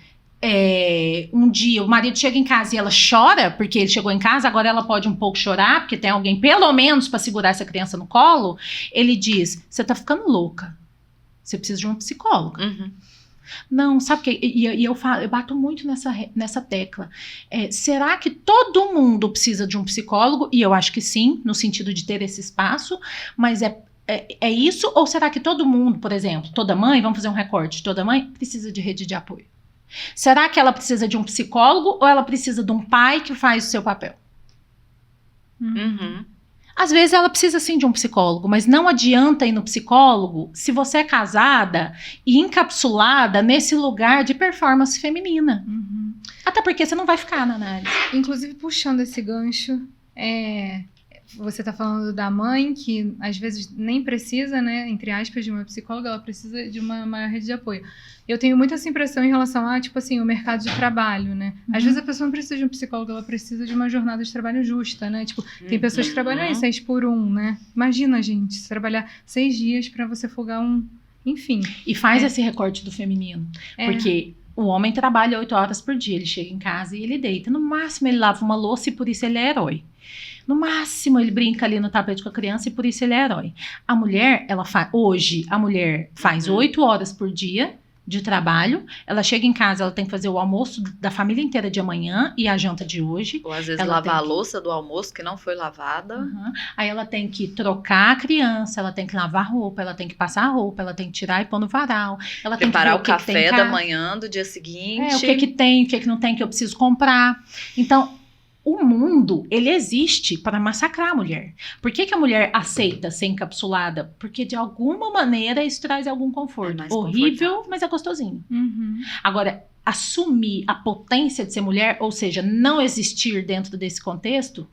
um dia o marido chega em casa e ela chora porque ele chegou em casa, agora ela pode um pouco chorar porque tem alguém pelo menos para segurar essa criança no colo, ele diz, você tá ficando louca, você precisa de uma psicóloga. Não, sabe o que? E eu bato muito nessa tecla. Será que todo mundo precisa de um psicólogo? E eu acho que sim, no sentido de ter esse espaço, mas é isso? Ou será que todo mundo, por exemplo, toda mãe, vamos fazer um recorte, toda mãe precisa de rede de apoio? Será que ela precisa de um psicólogo ou ela precisa de um pai que faz o seu papel? Às vezes ela precisa sim de um psicólogo, mas não adianta ir no psicólogo se você é casada e encapsulada nesse lugar de performance feminina. Até porque você não vai ficar na análise. Inclusive, puxando esse gancho, você tá falando da mãe que às vezes nem precisa, né, entre aspas, de uma psicóloga, ela precisa de uma maior rede de apoio. Eu tenho muita essa impressão em relação a, tipo assim, o mercado de trabalho, né? Às vezes a pessoa não precisa de um psicólogo, ela precisa de uma jornada de trabalho justa, né? Tipo, tem pessoas que trabalham aí 6 por 1, né? Imagina, gente, se trabalhar 6 dias pra você folgar enfim. E faz esse recorte do feminino. Porque o homem trabalha 8 horas por dia, ele chega em casa e ele deita. No máximo ele lava uma louça e por isso ele é herói. No máximo, ele brinca ali no tapete com a criança e por isso ele é herói. A mulher, hoje, a mulher faz 8 horas por dia de trabalho, ela chega em casa, ela tem que fazer o almoço da família inteira de amanhã e a janta de hoje. Ou às vezes ela lavar a louça do almoço que não foi lavada. Aí ela tem que trocar a criança, ela tem que lavar roupa, ela tem que passar roupa, ela tem que tirar e pôr no varal. Ela tem que preparar ver o café que da manhã do dia seguinte. o que tem, o que não tem, que eu preciso comprar. Então, o mundo, ele existe para massacrar a mulher. Por que a mulher aceita ser encapsulada? Porque, de alguma maneira, isso traz algum conforto. Horrível, mas é gostosinho. Agora, assumir a potência de ser mulher, ou seja, não existir dentro desse contexto,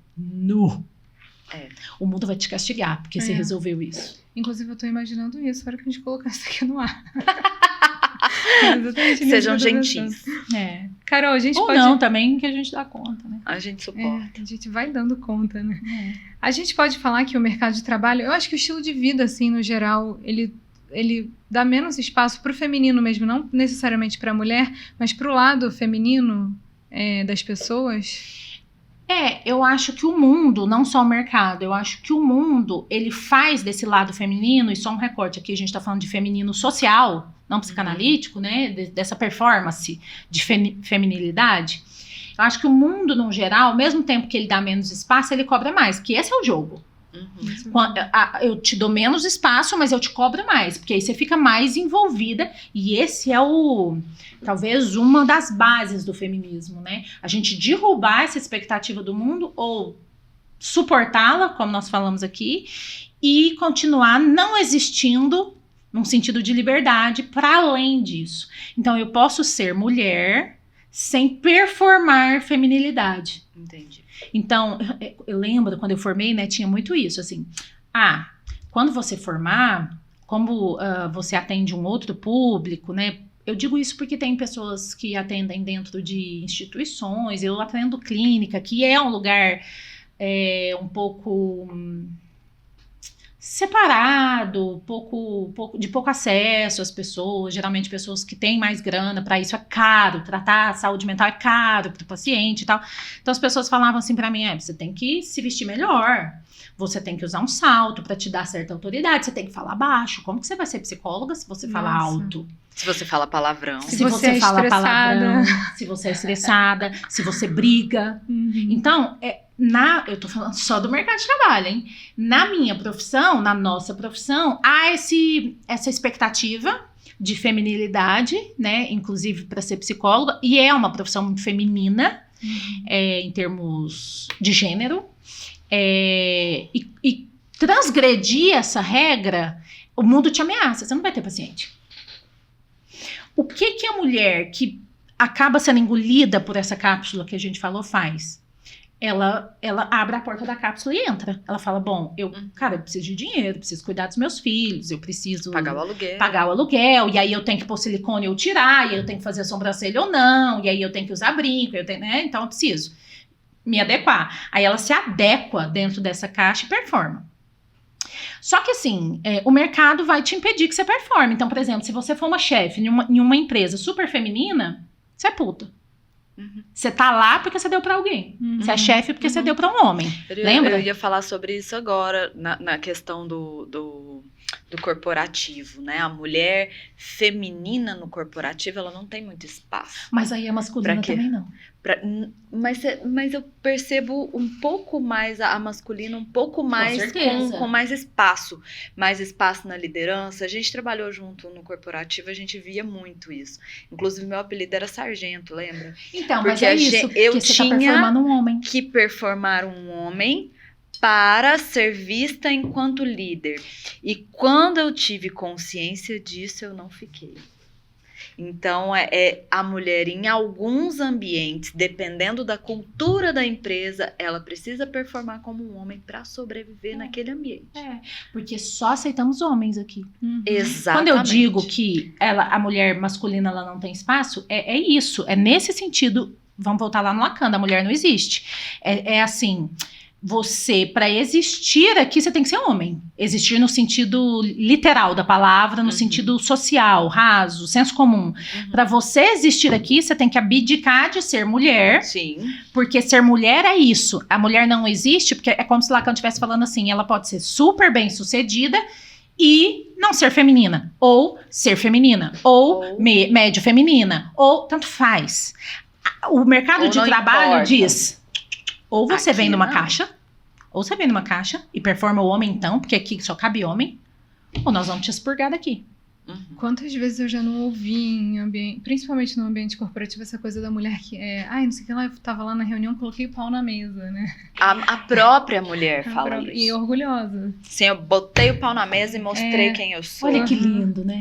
o mundo vai te castigar, porque você resolveu isso. Inclusive, eu tô imaginando isso, na hora que a gente colocar isso aqui no ar. Sejam gentis. Carol, a gente ou pode... não, também, que a gente dá conta, né? A gente suporta. A gente vai dando conta, né? A gente pode falar que o mercado de trabalho... Eu acho que o estilo de vida, assim, no geral, ele dá menos espaço pro feminino mesmo, não necessariamente pra mulher, mas pro lado feminino das pessoas... Eu acho que o mundo, não só o mercado, eu acho que o mundo, ele faz desse lado feminino, e só um recorte aqui, a gente tá falando de feminino social, não psicanalítico, né, dessa performance de feminilidade. Eu acho que o mundo, no geral, ao mesmo tempo que ele dá menos espaço, ele cobra mais, que esse é o jogo. Eu te dou menos espaço, mas eu te cobro mais, porque aí você fica mais envolvida, e esse é talvez uma das bases do feminismo, né? A gente derrubar essa expectativa do mundo ou suportá-la, como nós falamos aqui, e continuar não existindo num sentido de liberdade para além disso. Então eu posso ser mulher sem performar feminilidade. Entendi. Então, eu lembro quando eu formei, né, tinha muito isso, assim, quando você formar, como você atende um outro público, né, eu digo isso porque tem pessoas que atendem dentro de instituições, eu atendo clínica, que é um lugar um pouco separado, de pouco acesso às pessoas, geralmente pessoas que têm mais grana, para isso é caro, tratar a saúde mental é caro para o paciente e tal. Então as pessoas falavam assim para mim, você tem que se vestir melhor, você tem que usar um salto para te dar certa autoridade, você tem que falar baixo. Como que você vai ser psicóloga se você fala alto? Se você fala palavrão. Se você fala palavrão, se você é estressada, se você briga. Então, eu tô falando só do mercado de trabalho, hein? Na minha profissão, na nossa profissão, há essa expectativa de feminilidade, né? Inclusive para ser psicóloga, e é uma profissão muito feminina, em termos de gênero. E transgredir essa regra, o mundo te ameaça, você não vai ter paciente. O que a mulher que acaba sendo engolida por essa cápsula que a gente falou faz? Ela abre a porta da cápsula e entra. Ela fala, bom, eu preciso de dinheiro, preciso cuidar dos meus filhos, eu preciso pagar o aluguel, e aí eu tenho que pôr silicone ou tirar, e aí eu tenho que fazer a sobrancelha ou não, e aí eu tenho que usar brinco, né? Então eu preciso me adequar. Aí ela se adequa dentro dessa caixa e performa. Só que assim, o mercado vai te impedir que você performe. Então, por exemplo, se você for uma chefe em uma empresa super feminina, você é puta. Você tá lá porque você deu pra alguém. Você é chefe porque você deu pra um homem. Lembra? Eu ia falar sobre isso agora, na questão do corporativo, né? A mulher feminina no corporativo, ela não tem muito espaço. Mas aí a masculina também não. Mas eu percebo um pouco mais a masculina, um pouco mais com mais espaço na liderança. A gente trabalhou junto no corporativo, a gente via muito isso. Inclusive, meu apelido era sargento, lembra? Então, porque mas é isso, eu tinha tá performando um homem. Que performar um homem para ser vista enquanto líder. E quando eu tive consciência disso, eu não fiquei. Então, a mulher, em alguns ambientes, dependendo da cultura da empresa, ela precisa performar como um homem para sobreviver naquele ambiente. Porque só aceitamos homens aqui. Exatamente. Quando eu digo que a mulher masculina ela não tem espaço, é isso. É nesse sentido, vamos voltar lá no Lacan, a mulher não existe. É assim, você, para existir aqui, você tem que ser homem. Existir no sentido literal da palavra, no sentido social, raso, senso comum. Para você existir aqui, você tem que abdicar de ser mulher. Sim. Porque ser mulher é isso. A mulher não existe, porque é como se Lacan estivesse falando assim, ela pode ser super bem sucedida e não ser feminina. Ou ser feminina. Ou médio feminina. Ou tanto faz. O mercado de trabalho importa. Diz... Ou você Aqui vem numa não. caixa, ou você vem numa caixa e performa o homem então, porque aqui só cabe homem, ou nós vamos te expurgar daqui. Quantas vezes eu já não ouvi em ambiente, principalmente no ambiente corporativo, essa coisa da mulher que não sei o que lá, eu tava lá na reunião, coloquei o pau na mesa, né? A própria mulher A fala própria- isso. E orgulhosa. Sim, eu botei o pau na mesa e mostrei quem eu sou. Olha que lindo, né?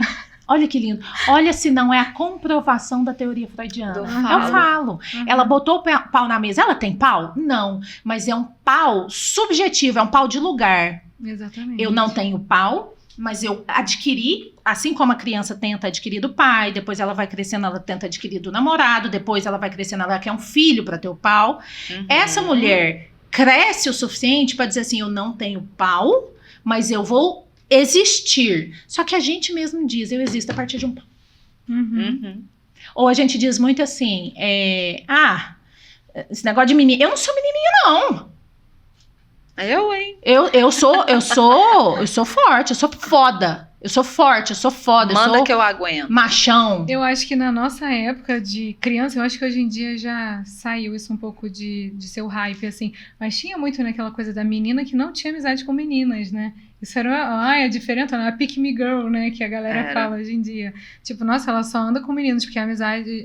Olha que lindo. Olha se não é a comprovação da teoria freudiana. Do Eu falo. falo. Ela botou o pau na mesa. Ela tem pau? Não. Mas é um pau subjetivo, é um pau de lugar. Exatamente. Eu não tenho pau, mas eu adquiri, assim como a criança tenta adquirir do pai, depois ela vai crescendo, ela tenta adquirir do namorado, depois ela vai crescendo, ela quer um filho para ter o pau. Essa mulher cresce o suficiente para dizer assim, eu não tenho pau, mas eu vou existir. Só que a gente mesmo diz, eu existo a partir de um pau. Ou a gente diz muito assim, esse negócio de menino, eu não sou menininha não. Eu, hein? Eu sou forte, eu sou foda. Eu sou forte, eu sou foda, eu Manda sou que eu aguento. machão. Eu acho que na nossa época de criança, eu acho que hoje em dia já saiu isso um pouco de ser o hype, assim. Mas tinha muito naquela coisa da menina que não tinha amizade com meninas, né? Isso era, é diferente, a pick me girl, né? Que a galera fala hoje em dia. Tipo, nossa, ela só anda com meninos, porque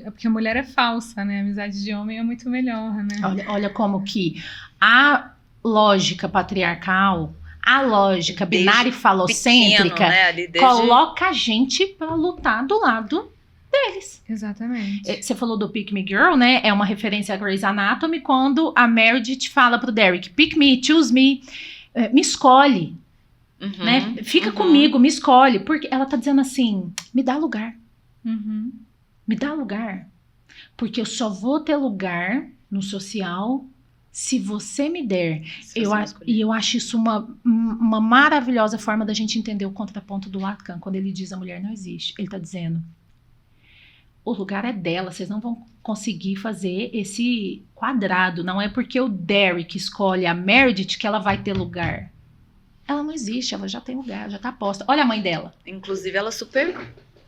porque a mulher é falsa, né? A amizade de homem é muito melhor, né? Olha como que a lógica patriarcal, a lógica binária e falocêntrica, Pequeno, né? Ali desde... coloca a gente pra lutar do lado deles. Exatamente. Você falou do Pick Me Girl, né? É uma referência a Grey's Anatomy, quando a Meredith fala pro Derek, pick me, choose me, me escolhe, né? Fica comigo, me escolhe. Porque ela tá dizendo assim, me dá lugar. Me dá lugar. Porque eu só vou ter lugar no social se você me der. E eu acho isso uma maravilhosa forma da gente entender o contraponto do Lacan, quando ele diz a mulher não existe. Ele tá dizendo, o lugar é dela, vocês não vão conseguir fazer esse quadrado. Não é porque o Derek escolhe a Meredith que ela vai ter lugar. Ela não existe, ela já tem lugar, já tá posta. Olha a mãe dela. Inclusive, ela é super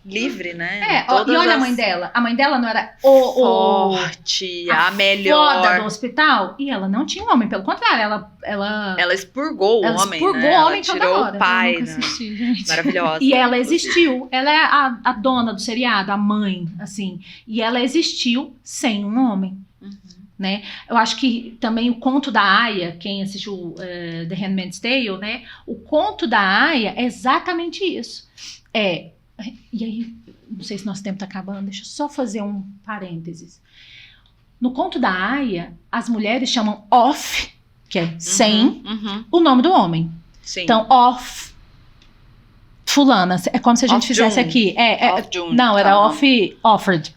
livre, né? E olha a mãe dela. A mãe dela não era forte, a melhor. Foda do hospital. E ela não tinha um homem, pelo contrário, ela expurgou o homem, expurgou né? o homem ela toda tirou hora. o pai, Eu nunca né? assisti, gente. Maravilhosa. E ela existiu. Ela é a dona do seriado, a mãe, assim. E ela existiu sem um homem. Né? Eu acho que também o conto da Aya, quem assistiu The Handmaid's Tale, né? O conto da Aya é exatamente isso. E aí, não sei se nosso tempo tá acabando, deixa eu só fazer um parênteses. No conto da Aya, as mulheres chamam off, que é sem, o nome do homem. Sim. Então, off fulana, é como se a gente Off fizesse June. aqui. Off June, Não, era tá. offered. Offered.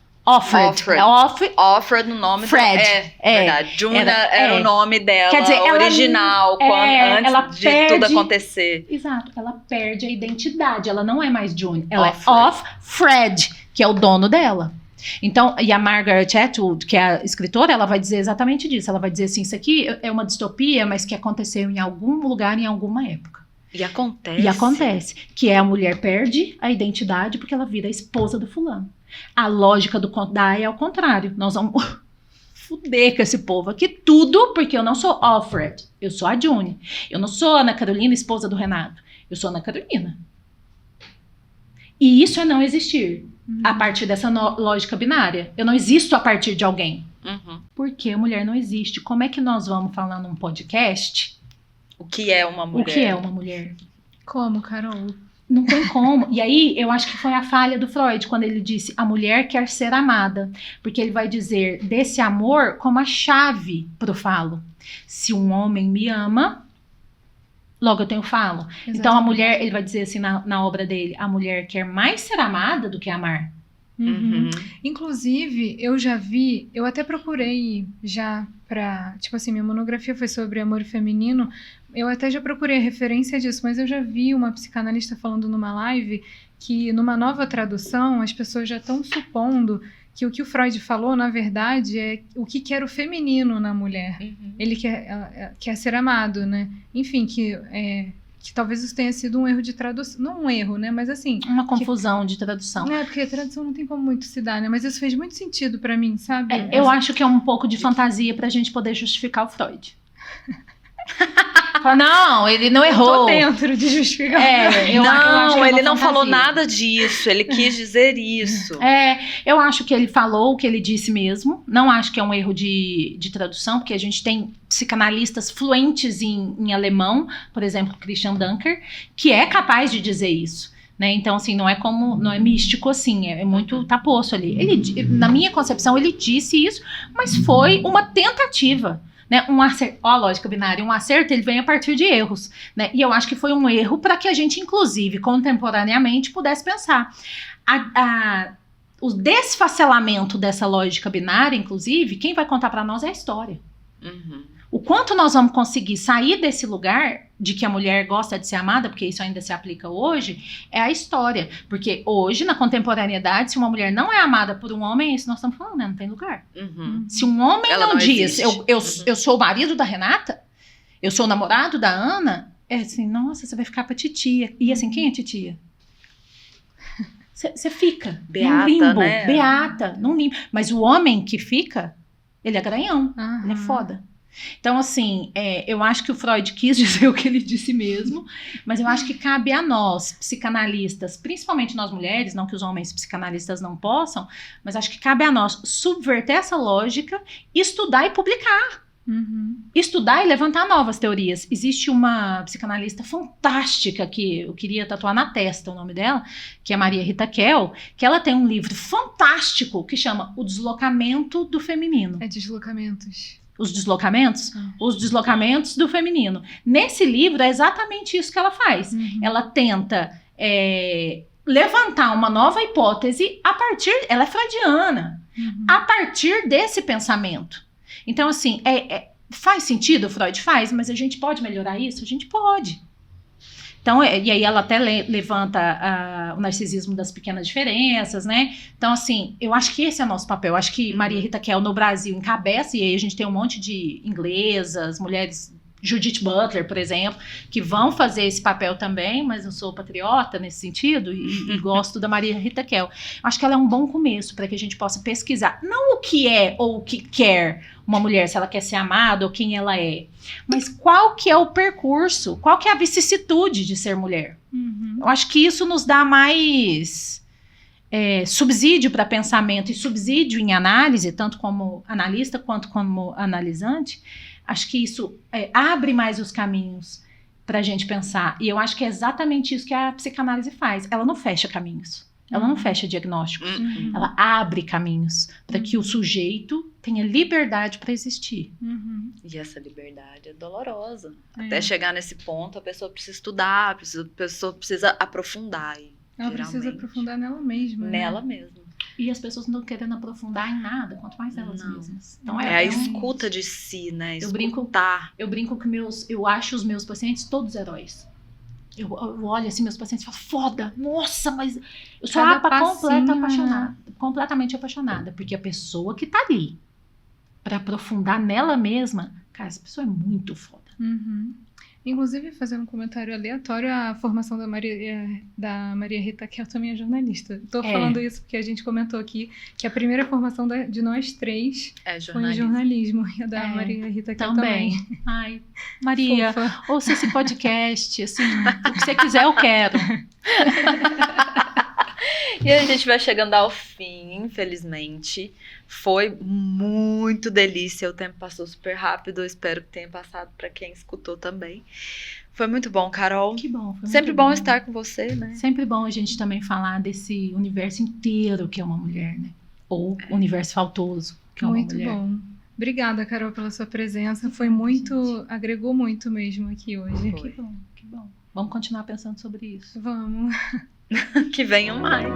É off. Offred no nome Fred. Verdade. Juna era o nome dela, Quer dizer, ela original, ela antes de tudo acontecer. Exato, ela perde a identidade, ela não é mais June, ela Offred. é Off-Fred, que é o dono dela. Então, e a Margaret Atwood, que é a escritora, ela vai dizer exatamente disso, ela vai dizer assim, isso aqui é uma distopia, mas que aconteceu em algum lugar, em alguma época. E acontece. E acontece, que é a mulher perde a identidade porque ela vira a esposa do fulano. A lógica do conto da Aya é ao contrário. Nós vamos fuder com esse povo aqui tudo, porque eu não sou Alfred, eu sou a June. Eu não sou a Ana Carolina, esposa do Renato. Eu sou a Ana Carolina. E isso é não existir a partir dessa lógica binária. Eu não existo a partir de alguém. Porque a mulher não existe. Como é que nós vamos falar num podcast? O que é uma mulher? O que é uma mulher? Como, Carol? Não tem como. E aí, eu acho que foi a falha do Freud, quando ele disse, a mulher quer ser amada. Porque ele vai dizer desse amor como a chave pro falo. Se um homem me ama, logo eu tenho falo. Exatamente. Então, a mulher, ele vai dizer assim na obra dele, a mulher quer mais ser amada do que amar. Uhum. Inclusive, eu até procurei já pra, tipo assim, minha monografia foi sobre amor feminino, eu até já procurei a referência disso, mas eu já vi uma psicanalista falando numa live que numa nova tradução as pessoas já estão supondo que o Freud falou, na verdade, é o que quer o feminino na mulher. Ele quer ser amado, né? Enfim, que talvez isso tenha sido um erro de tradução. Não um erro, né? Mas assim... Uma confusão de tradução. Porque a tradução não tem como muito se dar, né? Mas isso fez muito sentido pra mim, sabe? Eu acho que é um pouco de fantasia pra gente poder justificar o Freud. Não, ele não errou. Eu tô dentro de justificar. Eu acho que ele não fantasia. falou nada disso. Ele quis dizer isso. Eu acho que ele falou o que ele disse mesmo. Não acho que é um erro de tradução, porque a gente tem psicanalistas fluentes em alemão, por exemplo, Christian Dunker, que é capaz de dizer isso. Né? Então, assim, não é místico assim, é muito tapoço ali. Na minha concepção, ele disse isso, mas foi uma tentativa. Né, a lógica binária, um acerto, ele vem a partir de erros, né, e eu acho que foi um erro para que a gente, inclusive, contemporaneamente, pudesse pensar. O desfacelamento dessa lógica binária, inclusive, quem vai contar para nós é a história. O quanto nós vamos conseguir sair desse lugar de que a mulher gosta de ser amada, porque isso ainda se aplica hoje, é a história. Porque hoje, na contemporaneidade, se uma mulher não é amada por um homem, é isso que nós estamos falando, né? Não tem lugar. Se um homem não diz, eu sou o marido da Renata, eu sou o namorado da Ana, é assim, nossa, você vai ficar pra titia. E assim, quem é titia? Você fica num limbo, né? Beata, num limbo. Mas o homem que fica, ele é garanhão, ele é foda. Então, assim, eu acho que o Freud quis dizer o que ele disse mesmo, mas eu acho que cabe a nós, psicanalistas, principalmente nós mulheres, não que os homens psicanalistas não possam, mas acho que cabe a nós subverter essa lógica, estudar e publicar. Estudar e levantar novas teorias. Existe uma psicanalista fantástica que eu queria tatuar na testa o nome dela, que é Maria Rita Kell, que ela tem um livro fantástico que chama O Deslocamento do Feminino. Deslocamentos. Os deslocamentos? Os deslocamentos do feminino. Nesse livro é exatamente isso que ela faz. Ela tenta levantar uma nova hipótese a partir... Ela é freudiana. A partir desse pensamento. Então, assim, faz sentido o Freud? Faz, mas a gente pode melhorar isso? A gente pode. Então, e aí ela até levanta o narcisismo das pequenas diferenças, né? Então, assim, eu acho que esse é o nosso papel. Eu acho que Maria Rita Kell no Brasil encabeça, e aí a gente tem um monte de inglesas, mulheres, Judith Butler, por exemplo, que vão fazer esse papel também, mas eu sou patriota nesse sentido e gosto da Maria Rita Kell. Acho que ela é um bom começo para que a gente possa pesquisar, não o que é ou o que quer uma mulher, se ela quer ser amada ou quem ela é, mas qual que é o percurso, qual que é a vicissitude de ser mulher. Eu acho que isso nos dá mais subsídio para pensamento e subsídio em análise, tanto como analista quanto como analisante. Acho que isso abre mais os caminhos para a gente pensar. E eu acho que é exatamente isso que a psicanálise faz. Ela não fecha caminhos. Ela não fecha diagnósticos. Ela abre caminhos para que o sujeito tenha liberdade para existir. E essa liberdade é dolorosa. Até chegar nesse ponto, a pessoa precisa estudar, a pessoa precisa aprofundar. Ela precisa aprofundar nela mesma. Nela mesma. E as pessoas não estão querendo aprofundar em nada, quanto mais elas mesmas. Então, a escuta de si, né? Eu brinco que eu acho os meus pacientes todos heróis. Eu olho assim, meus pacientes e falo, foda, nossa, mas eu sou completamente apaixonada, porque a pessoa que tá ali para aprofundar nela mesma, cara, essa pessoa é muito foda. Inclusive, fazendo um comentário aleatório, a formação da Maria Rita Kell também é jornalista. Estou falando isso porque a gente comentou aqui que a primeira formação de nós três foi em jornalismo. E a da Maria Rita Kell também. Ai, Maria, ouça esse podcast, assim, o que você quiser eu quero. E a gente vai chegando ao fim, infelizmente. Foi muito delícia, o tempo passou super rápido, eu espero que tenha passado para quem escutou também. Foi muito bom, Carol. Que bom. Foi sempre bom estar com você, né? Sempre bom a gente também falar desse universo inteiro que é uma mulher, né? Ou universo faltoso que é uma mulher. Muito bom. Obrigada, Carol, pela sua presença. Foi muito, agregou muito mesmo aqui hoje. Que bom. Vamos continuar pensando sobre isso. Vamos. Que venham mais.